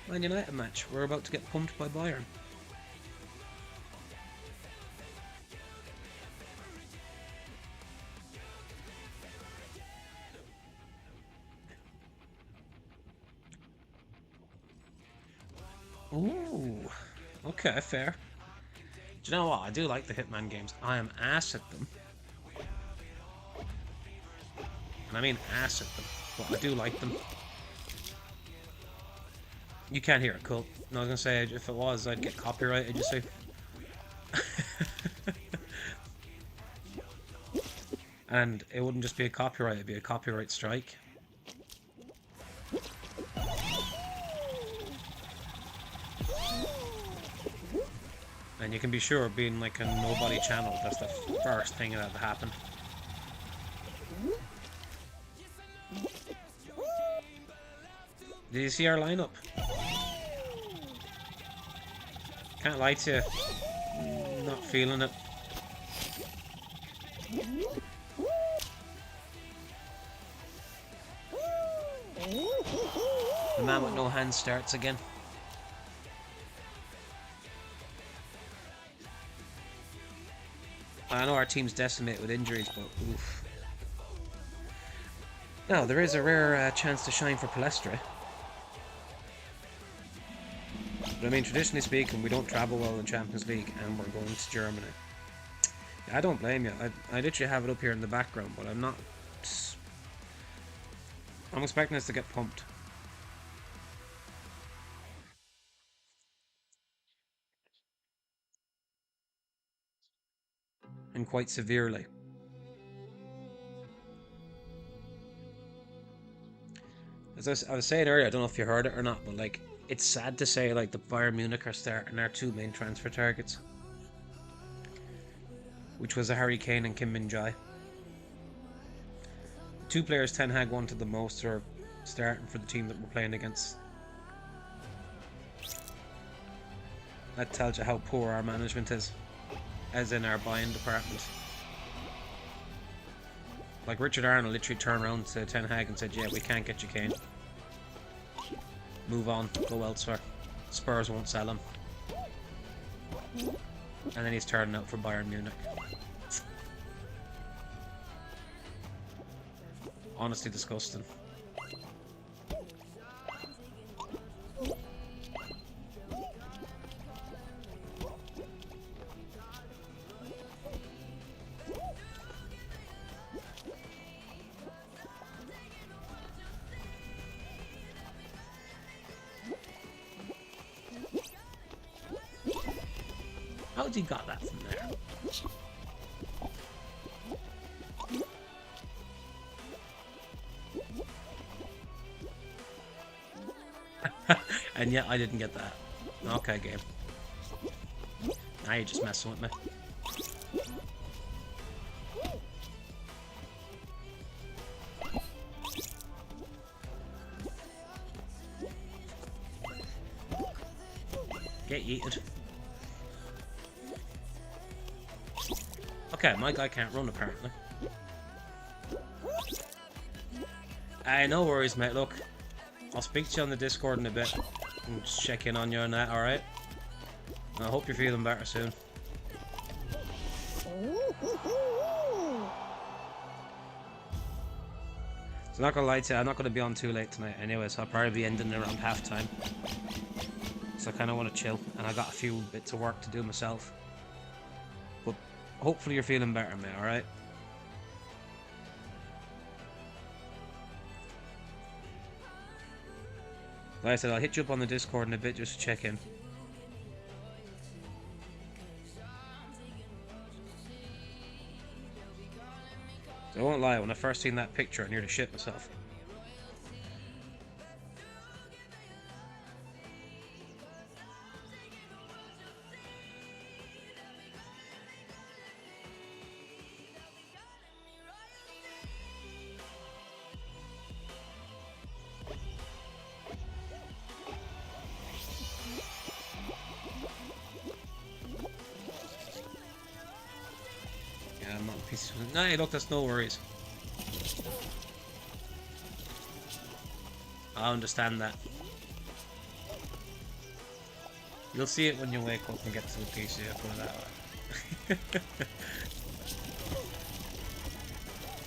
Man United match. We're about to get pumped by Bayern. Ooh. Okay, fair. Do you know what? I do like the Hitman games. I am ass at them. And I mean ass at them. But I do like them. You can't hear it, cool. No, I was gonna say, if it was, I'd get copyrighted, you see. And it wouldn't just be a copyright, it'd be a copyright strike. And you can be sure, being like a nobody channel, that's the first thing that happened. Did you see our lineup? Can't lie to you. Not feeling it. The man with no hands starts again. I know our team's decimated with injuries, but oof. Now, there is a rare chance to shine for Palestra. But I mean, traditionally speaking, we don't travel well in Champions League, and we're going to Germany. Yeah, I don't blame you. I literally have it up here in the background, but I'm not... I'm expecting us to get pumped. And quite severely. As I was saying earlier, I don't know if you heard it or not, but like, it's sad to say like the Bayern Munich are starting our two main transfer targets, which was a Harry Kane and Kim Min-jae. Two players Ten Hag wanted the most are starting for the team that we're playing against. That tells you how poor our management is, as in our buying department. Like, Richard Arnold literally turned around to Ten Hag and said, yeah, we can't get you Kane. Move on, go elsewhere. Spurs won't sell him. And then he's turning out for Bayern Munich. Honestly disgusting. How's he got that from there? And yet I didn't get that. Okay, game. Now you're just messing with me. Get yeeted. Okay, my guy can't run apparently. No worries, mate. Look, I'll speak to you on the Discord in a bit. And just check in on you on that, alright? I hope you're feeling better soon. So not gonna lie to you, I'm not gonna be on too late tonight anyway, so I'll probably be ending around halftime. So I kinda wanna chill, and I got a few bits of work to do myself. But hopefully you're feeling better, mate, alright? Like I said, I'll hit you up on the Discord in a bit just to check in. So I won't lie, when I first seen that picture, I nearly shit myself. I'm not a piece of... Nah, look, that's no worries. I understand that. You'll see it when you wake up and get to the PC, I'll put it that way.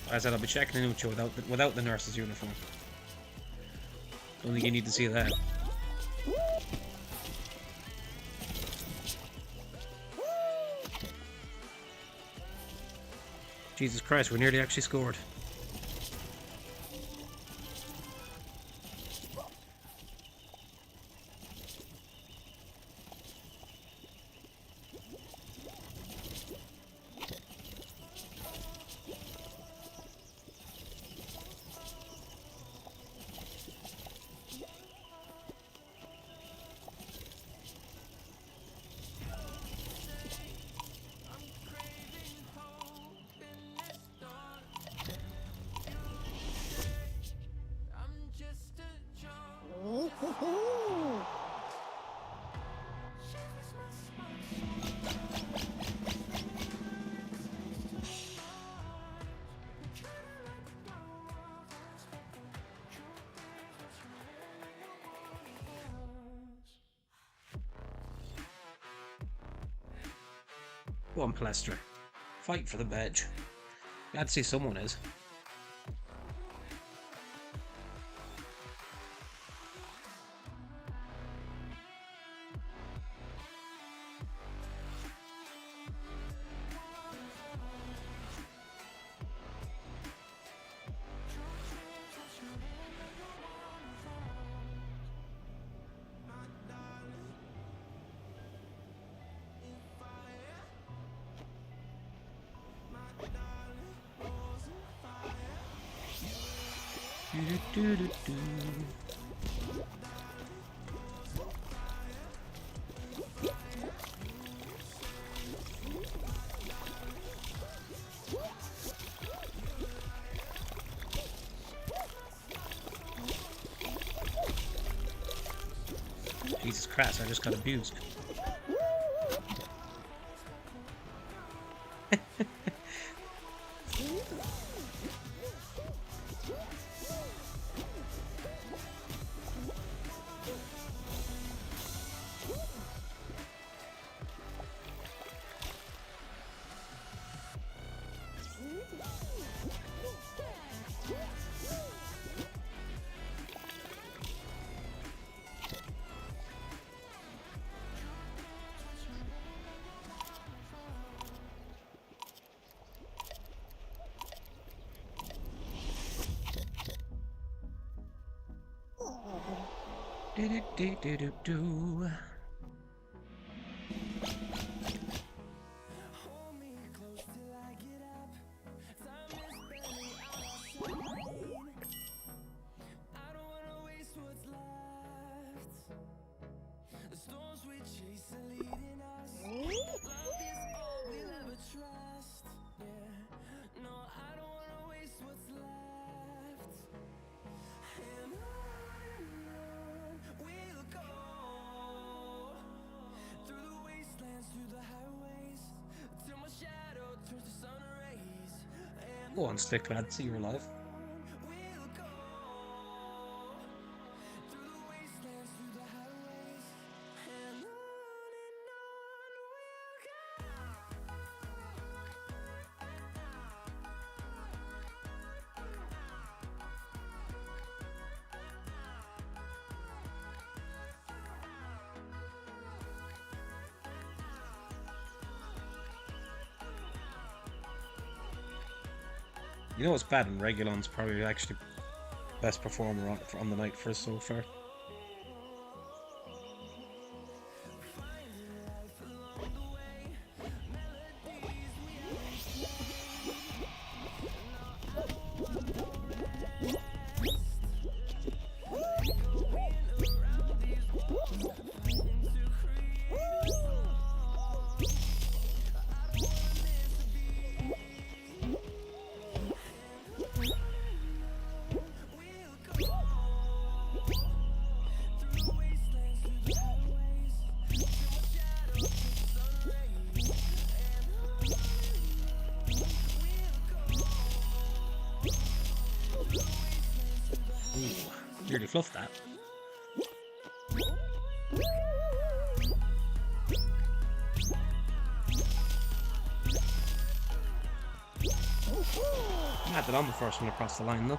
Like I said, I'll be checking in with you without the nurse's uniform. Don't think you need to see that. Jesus Christ, we nearly actually scored. Go on, Palestra. Fight for the badge. Glad to see someone is. Do-do-do-do-do. Jesus Christ, I just got abused. Do-do-do-do-do-do. Go on, stick lad, see you're alive. You know what's bad? And Regulon's probably actually best performer on the night for us so far. Nearly fluffed that. Mad that I'm the first one across the line though.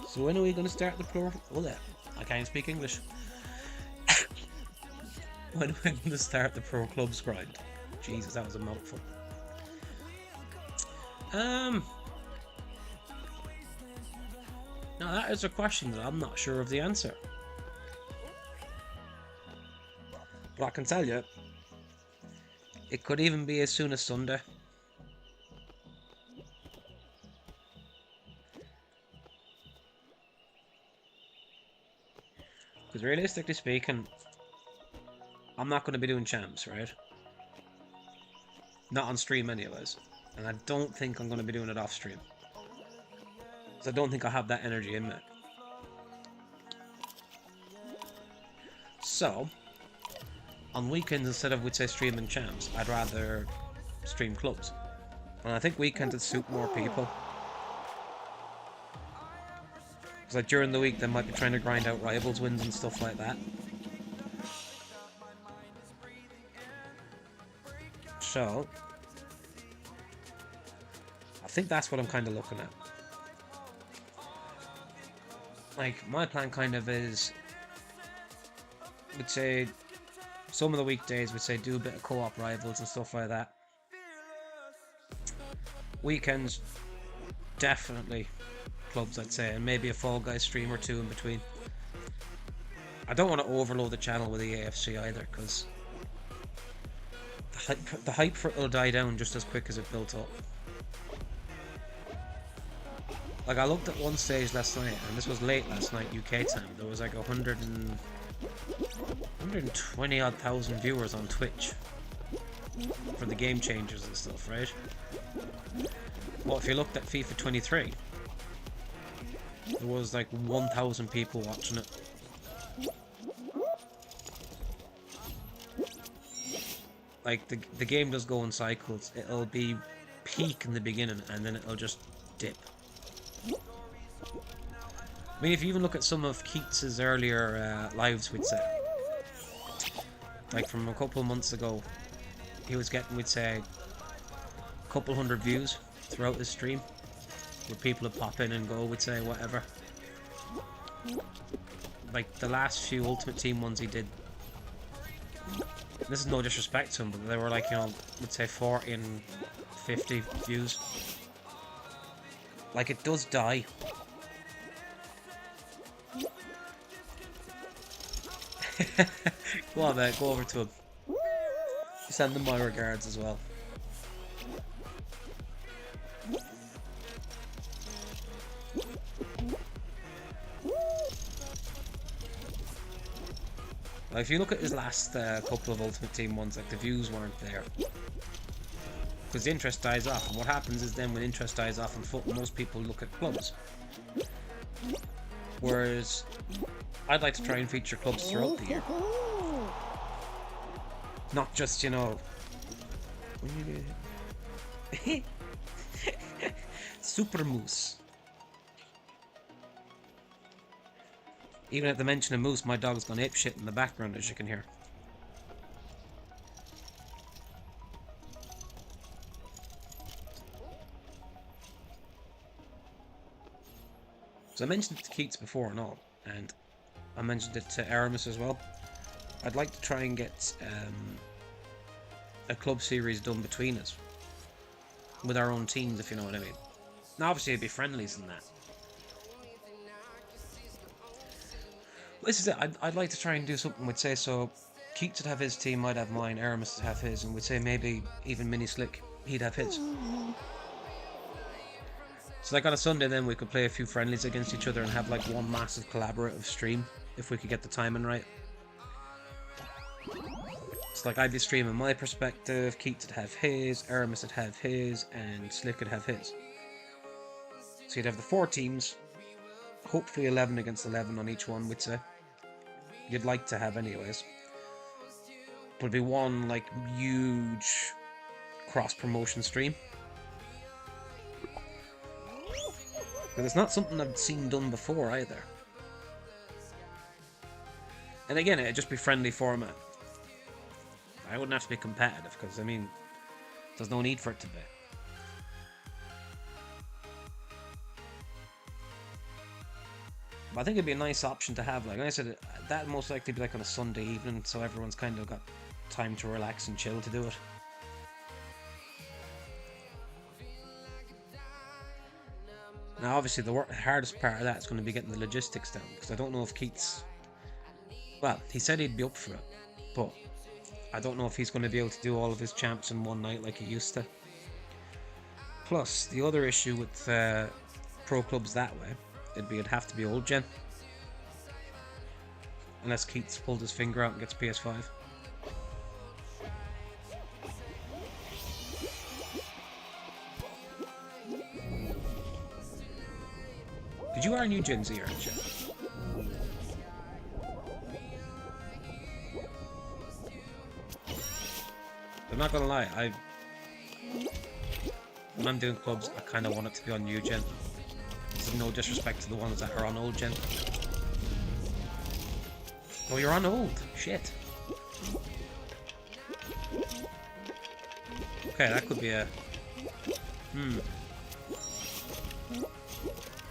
So when are we going to start the pro? Oh, I can't speak English. When are we going to start the pro clubs grind? Jesus, that was a mouthful. Now that is a question that I'm not sure of the answer. But I can tell you, it could even be as soon as Sunday. Because realistically speaking, I'm not going to be doing champs, right? Not on stream anyways. And I don't think I'm going to be doing it off stream. Because I don't think I have that energy in me. So, on weekends, instead of, we'd say, streaming champs, I'd rather stream clubs. And I think weekends would suit more people. Because like during the week, they might be trying to grind out rivals wins and stuff like that. So, I think that's what I'm kind of looking at. Like, my plan kind of is, we'd say, some of the weekdays, we'd say, do a bit of co-op rivals and stuff like that. Weekends, definitely clubs, I'd say, and maybe a Fall Guys stream or two in between. I don't want to overload the channel with the AFC either, because the hype for it will die down just as quick as it built up. Like, I looked at one stage last night, and this was late last night UK time. There was like 120 odd thousand viewers on Twitch for the game changers and stuff, right? Well, if you looked at FIFA 23, there was like 1,000 people watching it. Like, the game does go in cycles. It'll be peak in the beginning, and then it'll just dip. I mean, if you even look at some of Keats's earlier lives, we'd say, like from a couple of months ago, he was getting, we'd say, a couple hundred views throughout his stream, where people would pop in and go, we'd say, whatever. Like, the last few Ultimate Team ones he did, this is no disrespect to him, but they were like, you know, we'd say 40 and 50 views. Like, it does die. Go on, man. Go over to him. Send them my regards as well. Like, if you look at his last couple of Ultimate Team ones, like the views weren't there. Because the interest dies off. And what happens is then when interest dies off in foot, most people look at clubs. Whereas I'd like to try and feature clubs throughout the year. Not just, you know... Super Moose. Even at the mention of Moose, my dog's gone apeshit in the background, as you can hear. So I mentioned it to Keats before and all, and I mentioned it to Aramis as well. I'd like to try and get a club series done between us. With our own teams, if you know what I mean. Now obviously it'd be friendlies and that. This is it. I'd like to try and do something. We'd say so. Keats would have his team, I'd have mine. Aramis would have his, and we'd say maybe even Mini Slick, he'd have his. So like on a Sunday, then we could play a few friendlies against each other and have like one massive collaborative stream if we could get the timing right. So like I'd be streaming my perspective, Keats would have his, Aramis would have his, and Slick would have his. So you'd have the 4 teams, hopefully 11 against 11 on each one, we'd say. You'd like to have anyways. There'd be one like huge cross-promotion stream. But it's not something I've seen done before either. And again, it'd just be friendly format. I wouldn't have to be competitive, because I mean, there's no need for it to be. But I think it'd be a nice option to have. Like I said, that'd most likely be like on a Sunday evening, so everyone's kind of got time to relax and chill to do it. Now obviously the hardest part of that is going to be getting the logistics down, because I don't know if Keats... Well, he said he'd be up for it, but I don't know if he's going to be able to do all of his champs in one night like he used to. Plus, the other issue with pro clubs that way, it'd have to be old gen. Unless Keats pulled his finger out and gets PS5. Did you wear new Gen Z, aren't you? I'm not gonna lie, when I'm doing clubs, I kind of want it to be on new gen. This is no disrespect to the ones that are on old gen. Oh, you're on old. Shit. Okay, that could be a...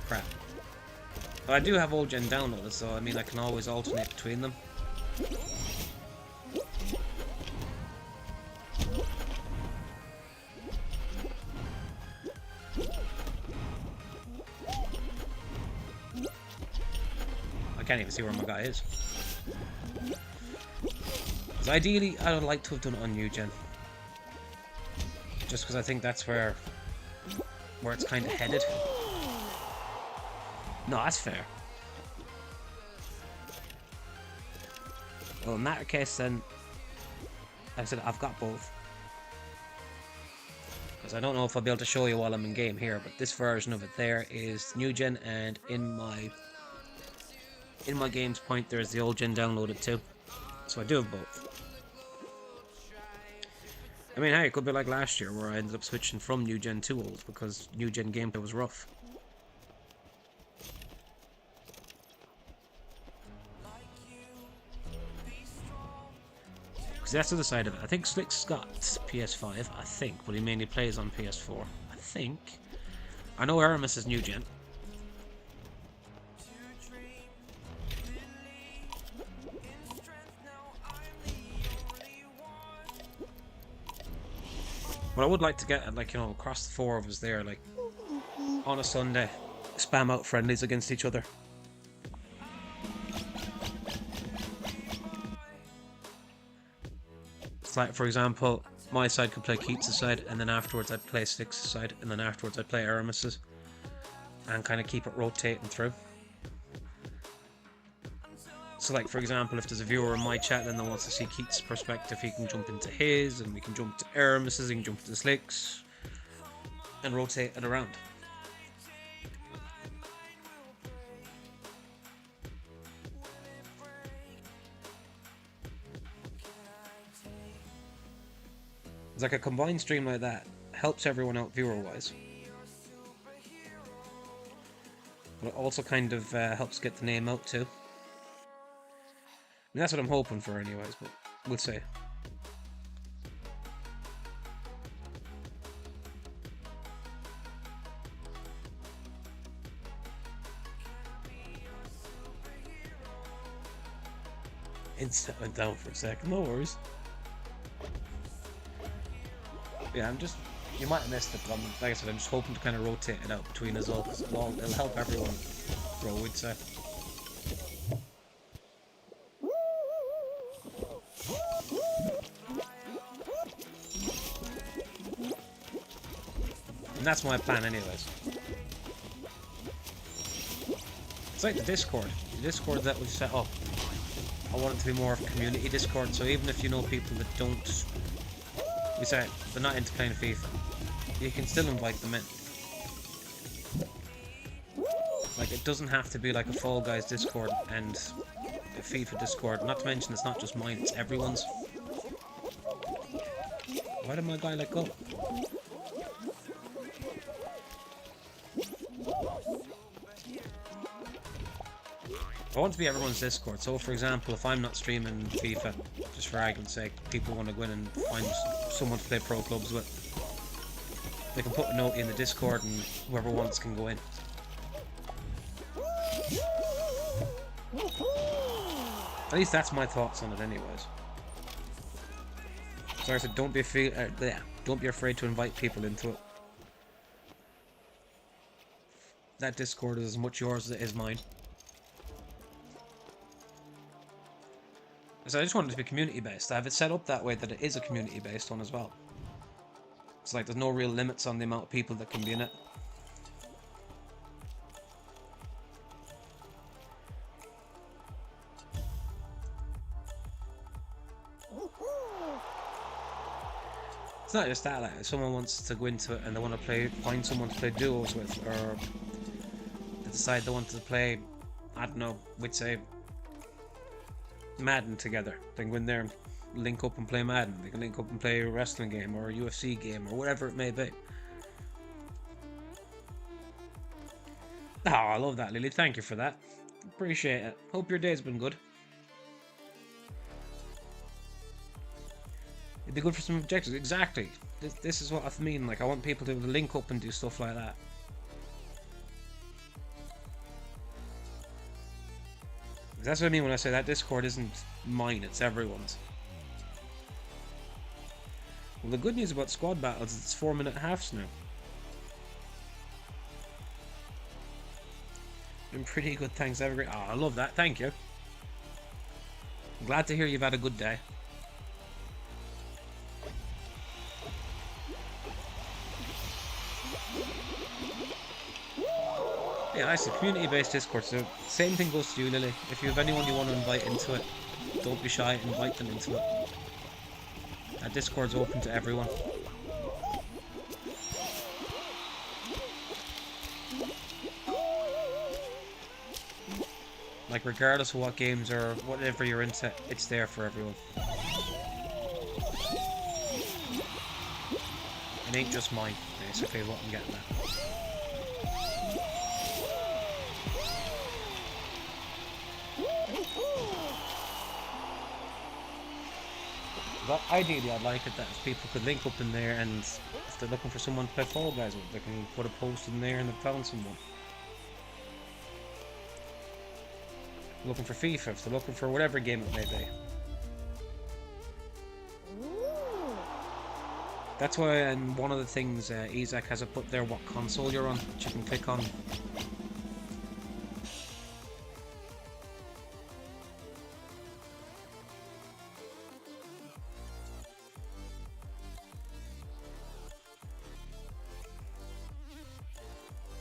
Crap. But I do have old gen downloaded, so I mean I can always alternate between them. I can't even see where my guy is. Because ideally, I would like to have done it on new gen. Just because I think that's where it's kind of headed. No, that's fair. Well, in that case, then, like I said, I've got both. Because I don't know if I'll be able to show you while I'm in game here, but this version of it there is new gen, and in my games point there's the old gen downloaded too. So I do have both. I mean, hey, it could be like last year where I ended up switching from new gen to old because new gen gameplay was rough. Because that's the other side of it. I think Slick's got PS5, I think, but he mainly plays on PS4. I think. I know Aramis is new gen. But I would like to get, like, you know, across the 4 of us there, like, on a Sunday, spam out friendlies against each other. It's like, for example, my side could play Keats' side, and then afterwards I'd play Sticks' side, and then afterwards I'd play Aramis's, and kind of keep it rotating through. So like, for example, if there's a viewer in my chat then that wants to see Keats' perspective, he can jump into his, and we can jump to Aramis's, he can jump to Slicks, and rotate it around. It's like a combined stream like that helps everyone out viewer-wise, but it also kind of helps get the name out too. I mean, that's what I'm hoping for anyways, but we'll see. Internet went down for a second, no worries. Yeah, you might have missed it, but like I said, I'm just hoping to kind of rotate it out between us all, because it'll help everyone grow, we'd say. And that's my plan anyways. It's like the Discord that we've set up. I want it to be more of a community Discord, so even if you know people that don't, we say they're not into playing FIFA, you can still invite them in. Like, it doesn't have to be like a Fall Guys Discord and a FIFA Discord, not to mention it's not just mine, it's everyone's. Why did my guy let go? I want to be everyone's Discord, so for example, if I'm not streaming FIFA, just for argument's sake, people want to go in and find someone to play pro clubs with, they can put a note in the Discord and whoever wants can go in. At least that's my thoughts on it anyways. So like I said, don't be afraid to invite people into it. That Discord is as much yours as it is mine. So I just wanted it to be community based. I have it set up that way that it is a community based one as well. It's like there's no real limits on the amount of people that can be in it. It's not just that, like if someone wants to go into it and they want to find someone to play duos with, or they decide they want to play, I don't know, we'd say Madden together. They can go in there and link up and play Madden. They can link up and play a wrestling game or a UFC game or whatever it may be. Oh, I love that, Lily. Thank you for that. Appreciate it. Hope your day's been good. It'd be good for some objectives. Exactly. This is what I mean. Like, I want people to link up and do stuff like that. That's what I mean when I say that Discord isn't mine, it's everyone's. Well, the good news about squad battles is it's 4-minute halves now. Been pretty good, thanks. Have a great. Oh, I love that. Thank you. I'm glad to hear you've had a good day. Yeah, nice. Community-based Discord. So same thing goes to you, Lily. If you have anyone you want to invite into it, don't be shy. Invite them into it. That Discord's open to everyone. Like, regardless of what games or whatever you're into, it's there for everyone. It ain't just mine, basically, what I'm getting at. But ideally, I'd like it that if people could link up in there, and if they're looking for someone to play Fall Guys with, they can put a post in there and they've found someone. Looking for FIFA, if they're looking for whatever game it may be. That's why, and one of the things Isaac has put there, what console you're on, that you can click on.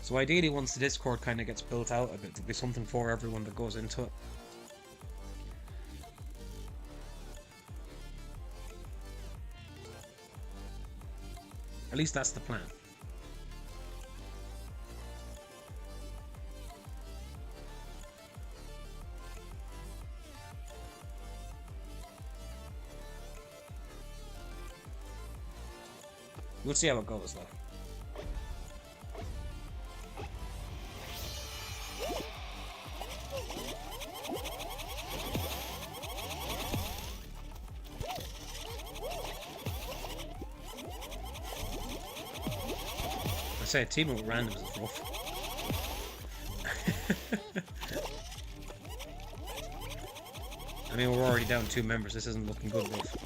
So ideally, once the Discord kind of gets built out a bit, there'll be something for everyone that goes into it. At least that's the plan. We'll see how it goes, though. I say teaming with randoms is rough. I mean, we're already down 2 members. This isn't looking good, rough.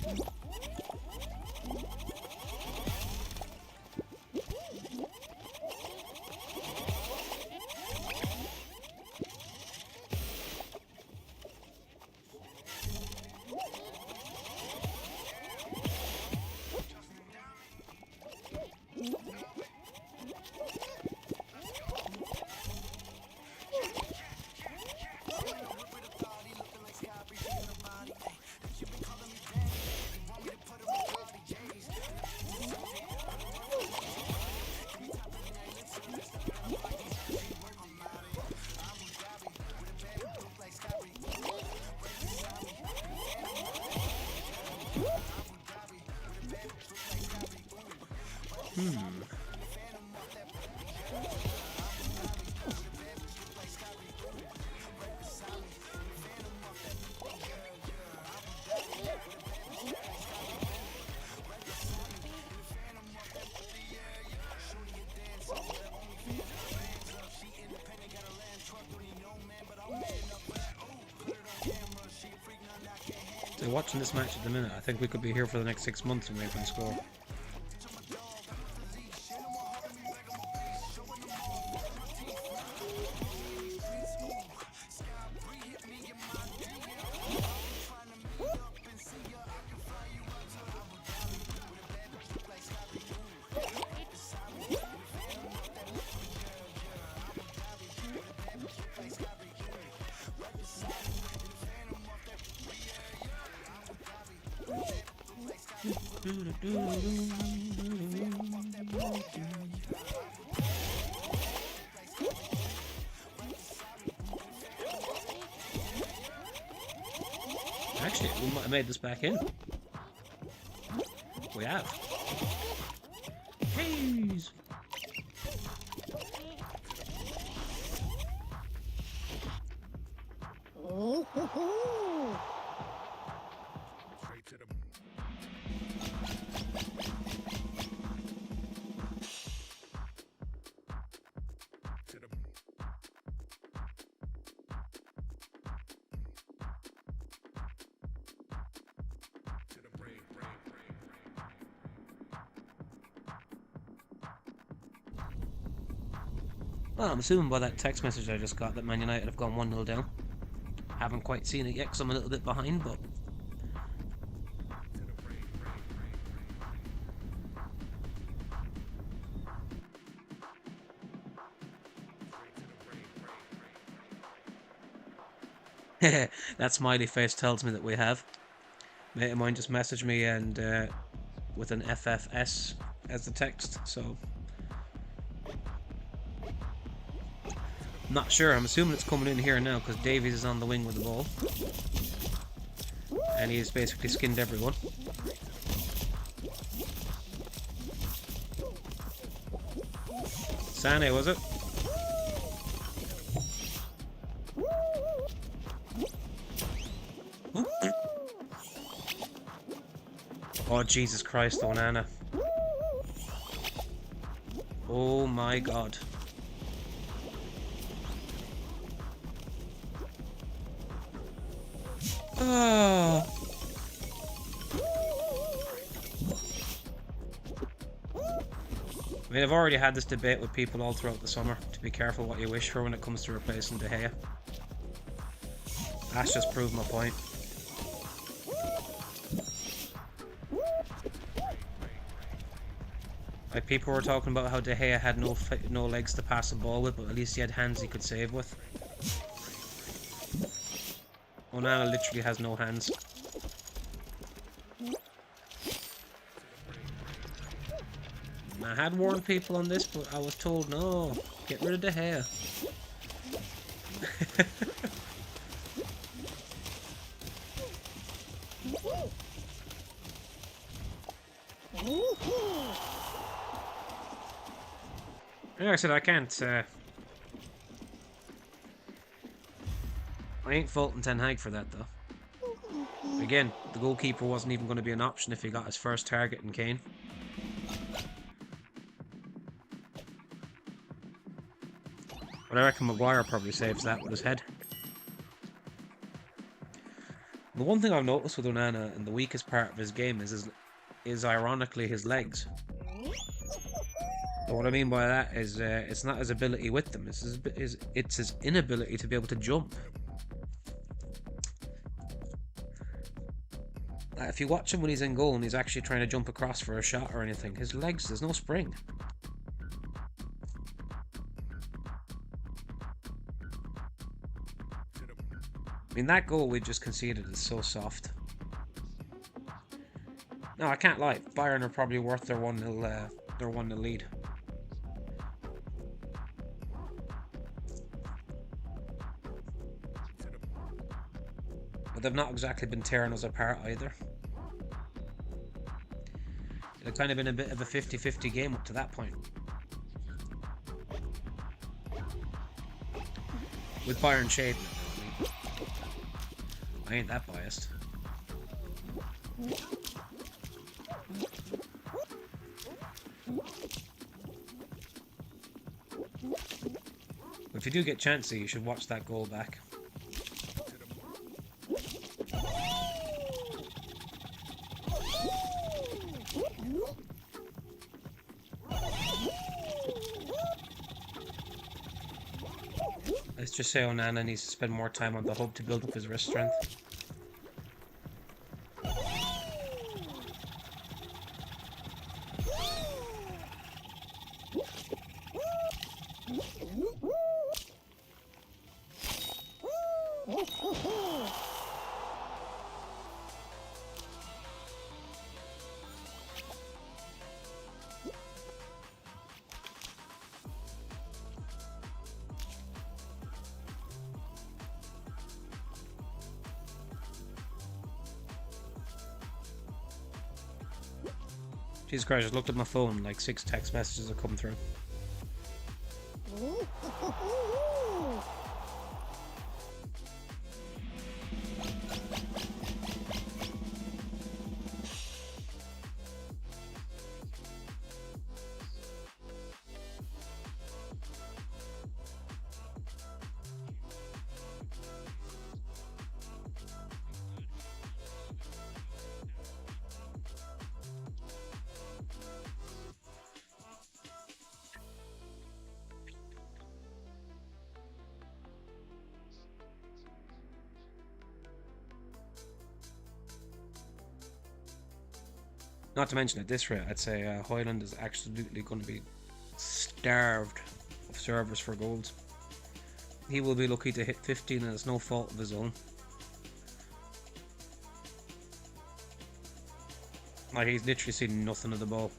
So watching this match at the minute, I think we could be here for the next 6 months and we can score. Actually, we might have made this back in. We have. Jeez. Well, I'm assuming by that text message I just got that Man United have gone 1-0 down. Haven't quite seen it yet because I'm a little bit behind, but... that smiley face tells me that we have. Mate of mine just messaged me and with an FFS as the text, so... Not sure, I'm assuming it's coming in here now because Davies is on the wing with the ball. And he's basically skinned everyone. Sane, was it? Oh, Jesus Christ, Onana. Oh my God. Oh. I mean, I've already had this debate with people all throughout the summer, to be careful what you wish for when it comes to replacing De Gea. That's just proved my point. Like, people were talking about how De Gea had no legs to pass the ball with, but at least he had hands he could save with. Onana literally has no hands. I had warned people on this, but I was told, no, get rid of De Gea. Like I said, I can't, I ain't faulting Ten Hag for that, though. Again, the goalkeeper wasn't even going to be an option if he got his first target in Kane. But I reckon Maguire probably saves that with his head. The one thing I've noticed with Onana and the weakest part of his game is ironically his legs. But what I mean by that is it's not his ability with them, it's his inability to be able to jump. Like, if you watch him when he's in goal and he's actually trying to jump across for a shot or anything, his legs, there's no spring. I mean, that goal we just conceded is so soft. No, I can't lie. Bayern are probably worth their 1-0 lead. But they've not exactly been tearing us apart either. It's kind of been a bit of a 50-50 game up to that point. With Bayern shading it, I ain't that biased. If you do get chancy, you should watch that goal back. Let's just say Onana needs to spend more time on the hub to build up his wrist strength. Jesus Christ, I just looked at my phone, like 6 text messages have come through. Not to mention, at this rate, I'd say Højlund is absolutely going to be starved of servers for goals. He will be lucky to hit 15 and it's no fault of his own. Like, he's literally seen nothing of the ball.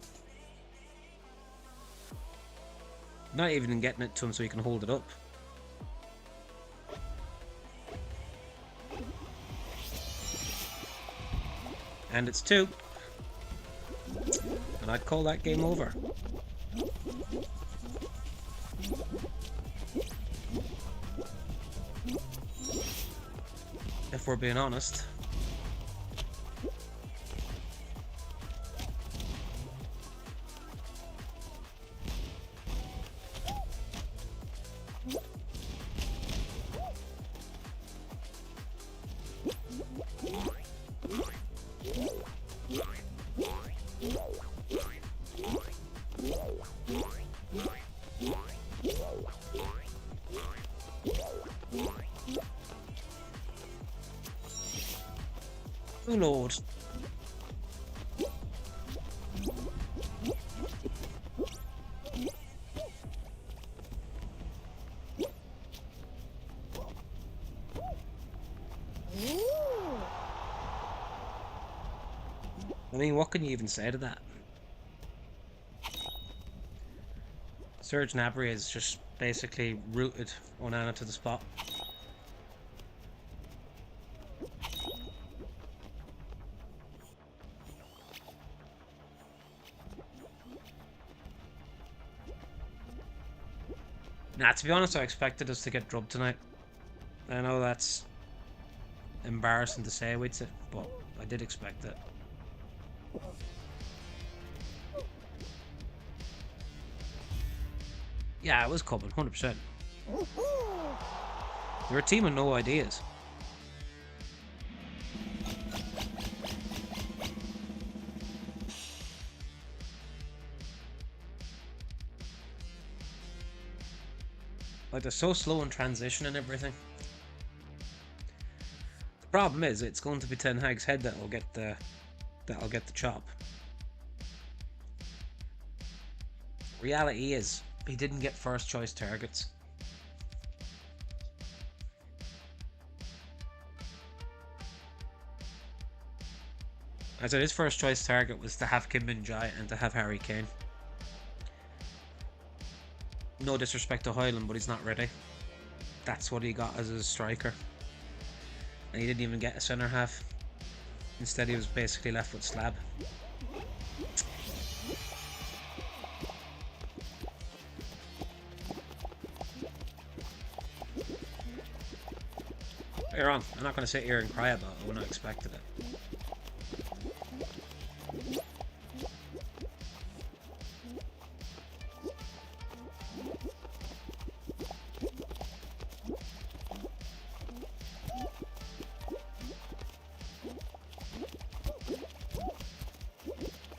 Not even getting it to him so he can hold it up. And it's 2. And I'd call that game over. If we're being honest. Oh Lord. I mean, what can you even say to that? Serge Gnabry is just basically rooted Onana to the spot. Nah, to be honest, I expected us to get drubbed tonight. I know that's embarrassing to say with it, but I did expect it. Yeah, it was coming, 100%. They're a team with no ideas. Like, they're so slow in transition and everything. The problem is, it's going to be Ten Hag's head that'll get the chop. Reality is, he didn't get first choice targets. I said his first choice target was to have Kim Min-jae and to have Harry Kane. No disrespect to Højlund, but he's not ready. That's what he got as a striker. And he didn't even get a centre half. Instead he was basically left with Slab. You're wrong. I'm not going to sit here and cry about it when I expected it.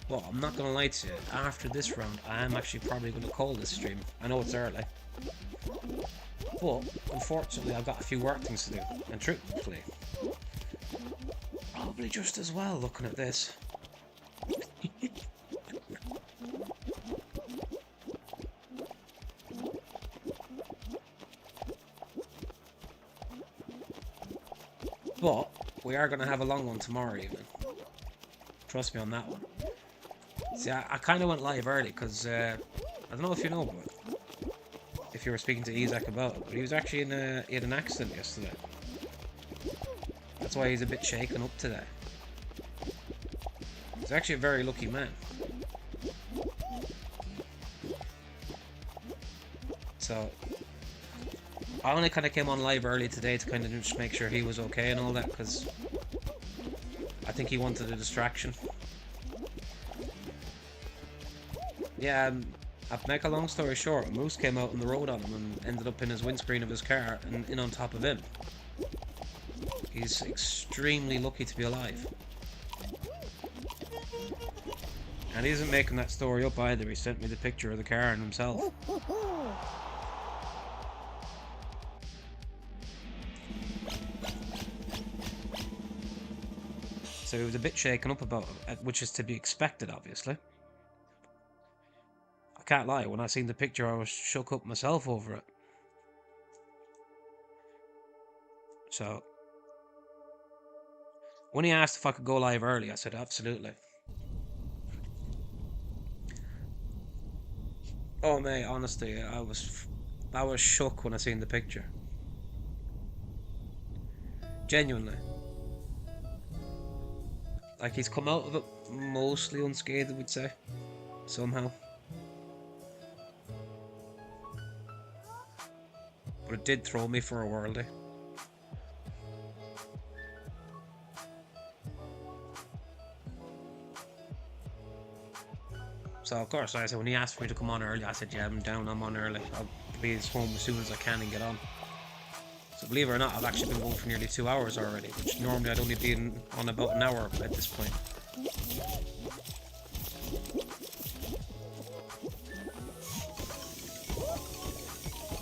Well, I'm not going to lie to you. After this round, I am actually probably going to call this stream. I know it's early. But, unfortunately, I've got a few work things to do. And truthfully, probably just as well looking at this. But, we are going to have a long one tomorrow evening. Trust me on that one. See, I kind of went live early because, I don't know if you know, but if you were speaking to Isaac about it, but he was actually he had an accident yesterday. That's why he's a bit shaken up today. He's actually a very lucky man. So, I only kind of came on live early today to kind of just make sure he was okay and all that, because I think he wanted a distraction. Yeah, I'll make a long story short, a moose came out on the road on him and ended up in his windscreen of his car and in on top of him. He's extremely lucky to be alive. And he isn't making that story up either, he sent me the picture of the car and himself. So he was a bit shaken up about it, which is to be expected, obviously. I can't lie, when I seen the picture I was shook up myself over it. So, when he asked if I could go live early, I said absolutely. Oh mate, honestly, I was shook when I seen the picture. Genuinely. Like, he's come out of it mostly unscathed, I would say. Somehow. But it did throw me for a worldie. So, of course, like I said, when he asked for me to come on early, I said, yeah, I'm down, I'm on early. I'll be as home as soon as I can and get on. So, believe it or not, I've actually been going for nearly 2 hours already, which normally I'd only be on about an hour at this point.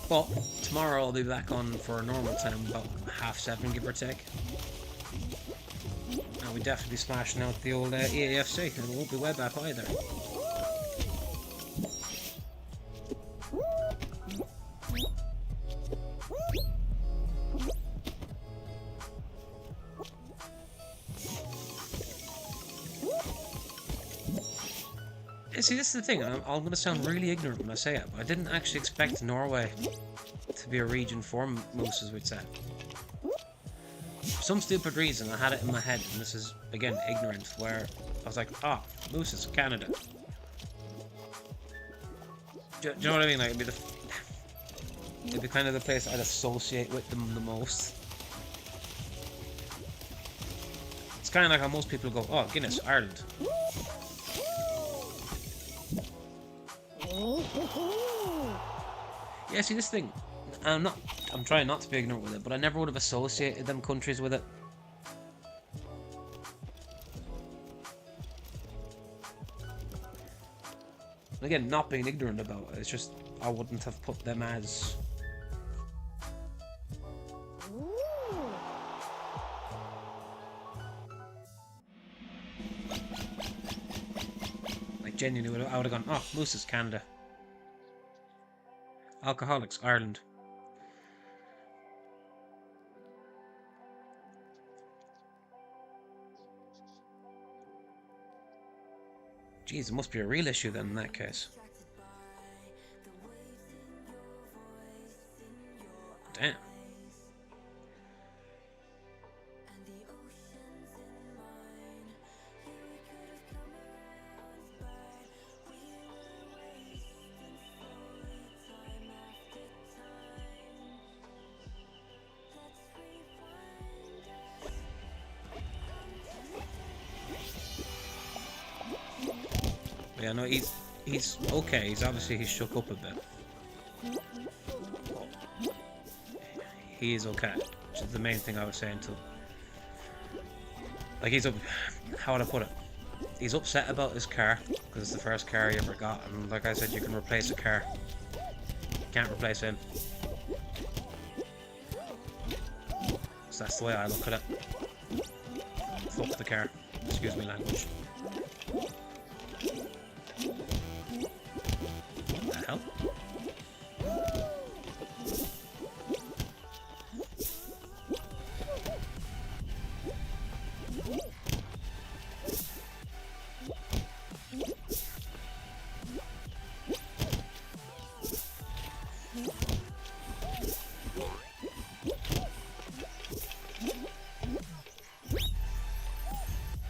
But tomorrow I'll be back on for a normal time, about 7:30, give or take. And we definitely be smashing out the old EAFC, and it won't be web app either. See, this is the thing, and I'm going to sound really ignorant when I say it, but I didn't actually expect Norway to be a region for mooses, we'd say. For some stupid reason, I had it in my head, and this is, again, ignorant, where I was like, ah, mooses, Canada. Do you know what I mean? Like, it'd be kind of the place I'd associate with them the most. It's kind of like how most people go, oh, Guinness, Ireland. Yeah, see, this thing, I'm trying not to be ignorant with it, but I never would have associated them countries with it. Again, not being ignorant about it, it's just I wouldn't have put them as... Like, genuinely, I would have gone, oh, mooses, Canada. Alcoholics, Ireland. Jeez, it must be a real issue then in that case. Damn. Yeah, no, he's okay. He's shook up a bit. He is okay, which is the main thing I was saying to him. Like, how would I put it? He's upset about his car, because it's the first car he ever got, and like I said, you can replace a car. You can't replace him. So that's the way I look at it. Fuck the car. Excuse me language. What the hell?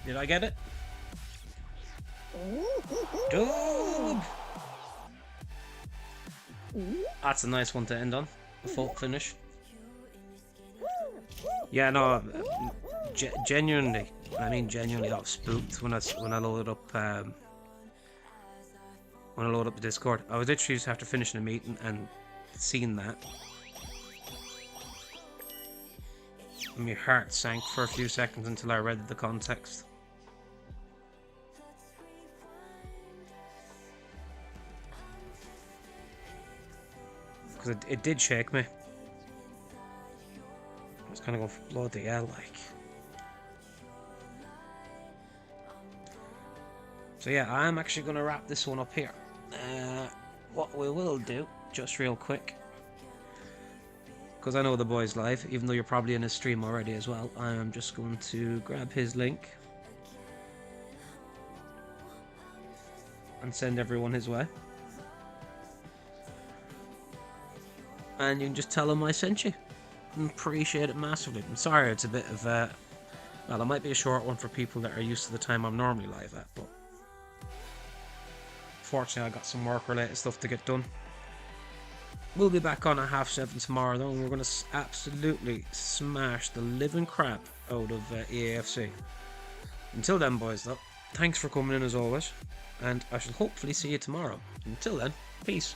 Did I get it? Doob! That's a nice one to end on. A full finish. Yeah, no, genuinely, I mean genuinely, I was spooked when I loaded up the Discord. I was literally just after finishing a meeting and seeing that. And my heart sank for a few seconds until I read the context. Because it did shake me. I was kind of going for bloody hell, like. So yeah, I'm actually going to wrap this one up here. What we will do, just real quick, because I know the boy's live, even though you're probably in his stream already as well, I'm just going to grab his link and send everyone his way. And you can just tell him I sent you. Appreciate it massively. I'm sorry it's a bit of well, it might be a short one for people that are used to the time I'm normally live at, but fortunately I got some work related stuff to get done. We'll be back on at 7:30 tomorrow though, and we're going to absolutely smash the living crap out of EAFC. Until then, boys, though, thanks for coming in as always, and I shall hopefully see you tomorrow. Until then, peace.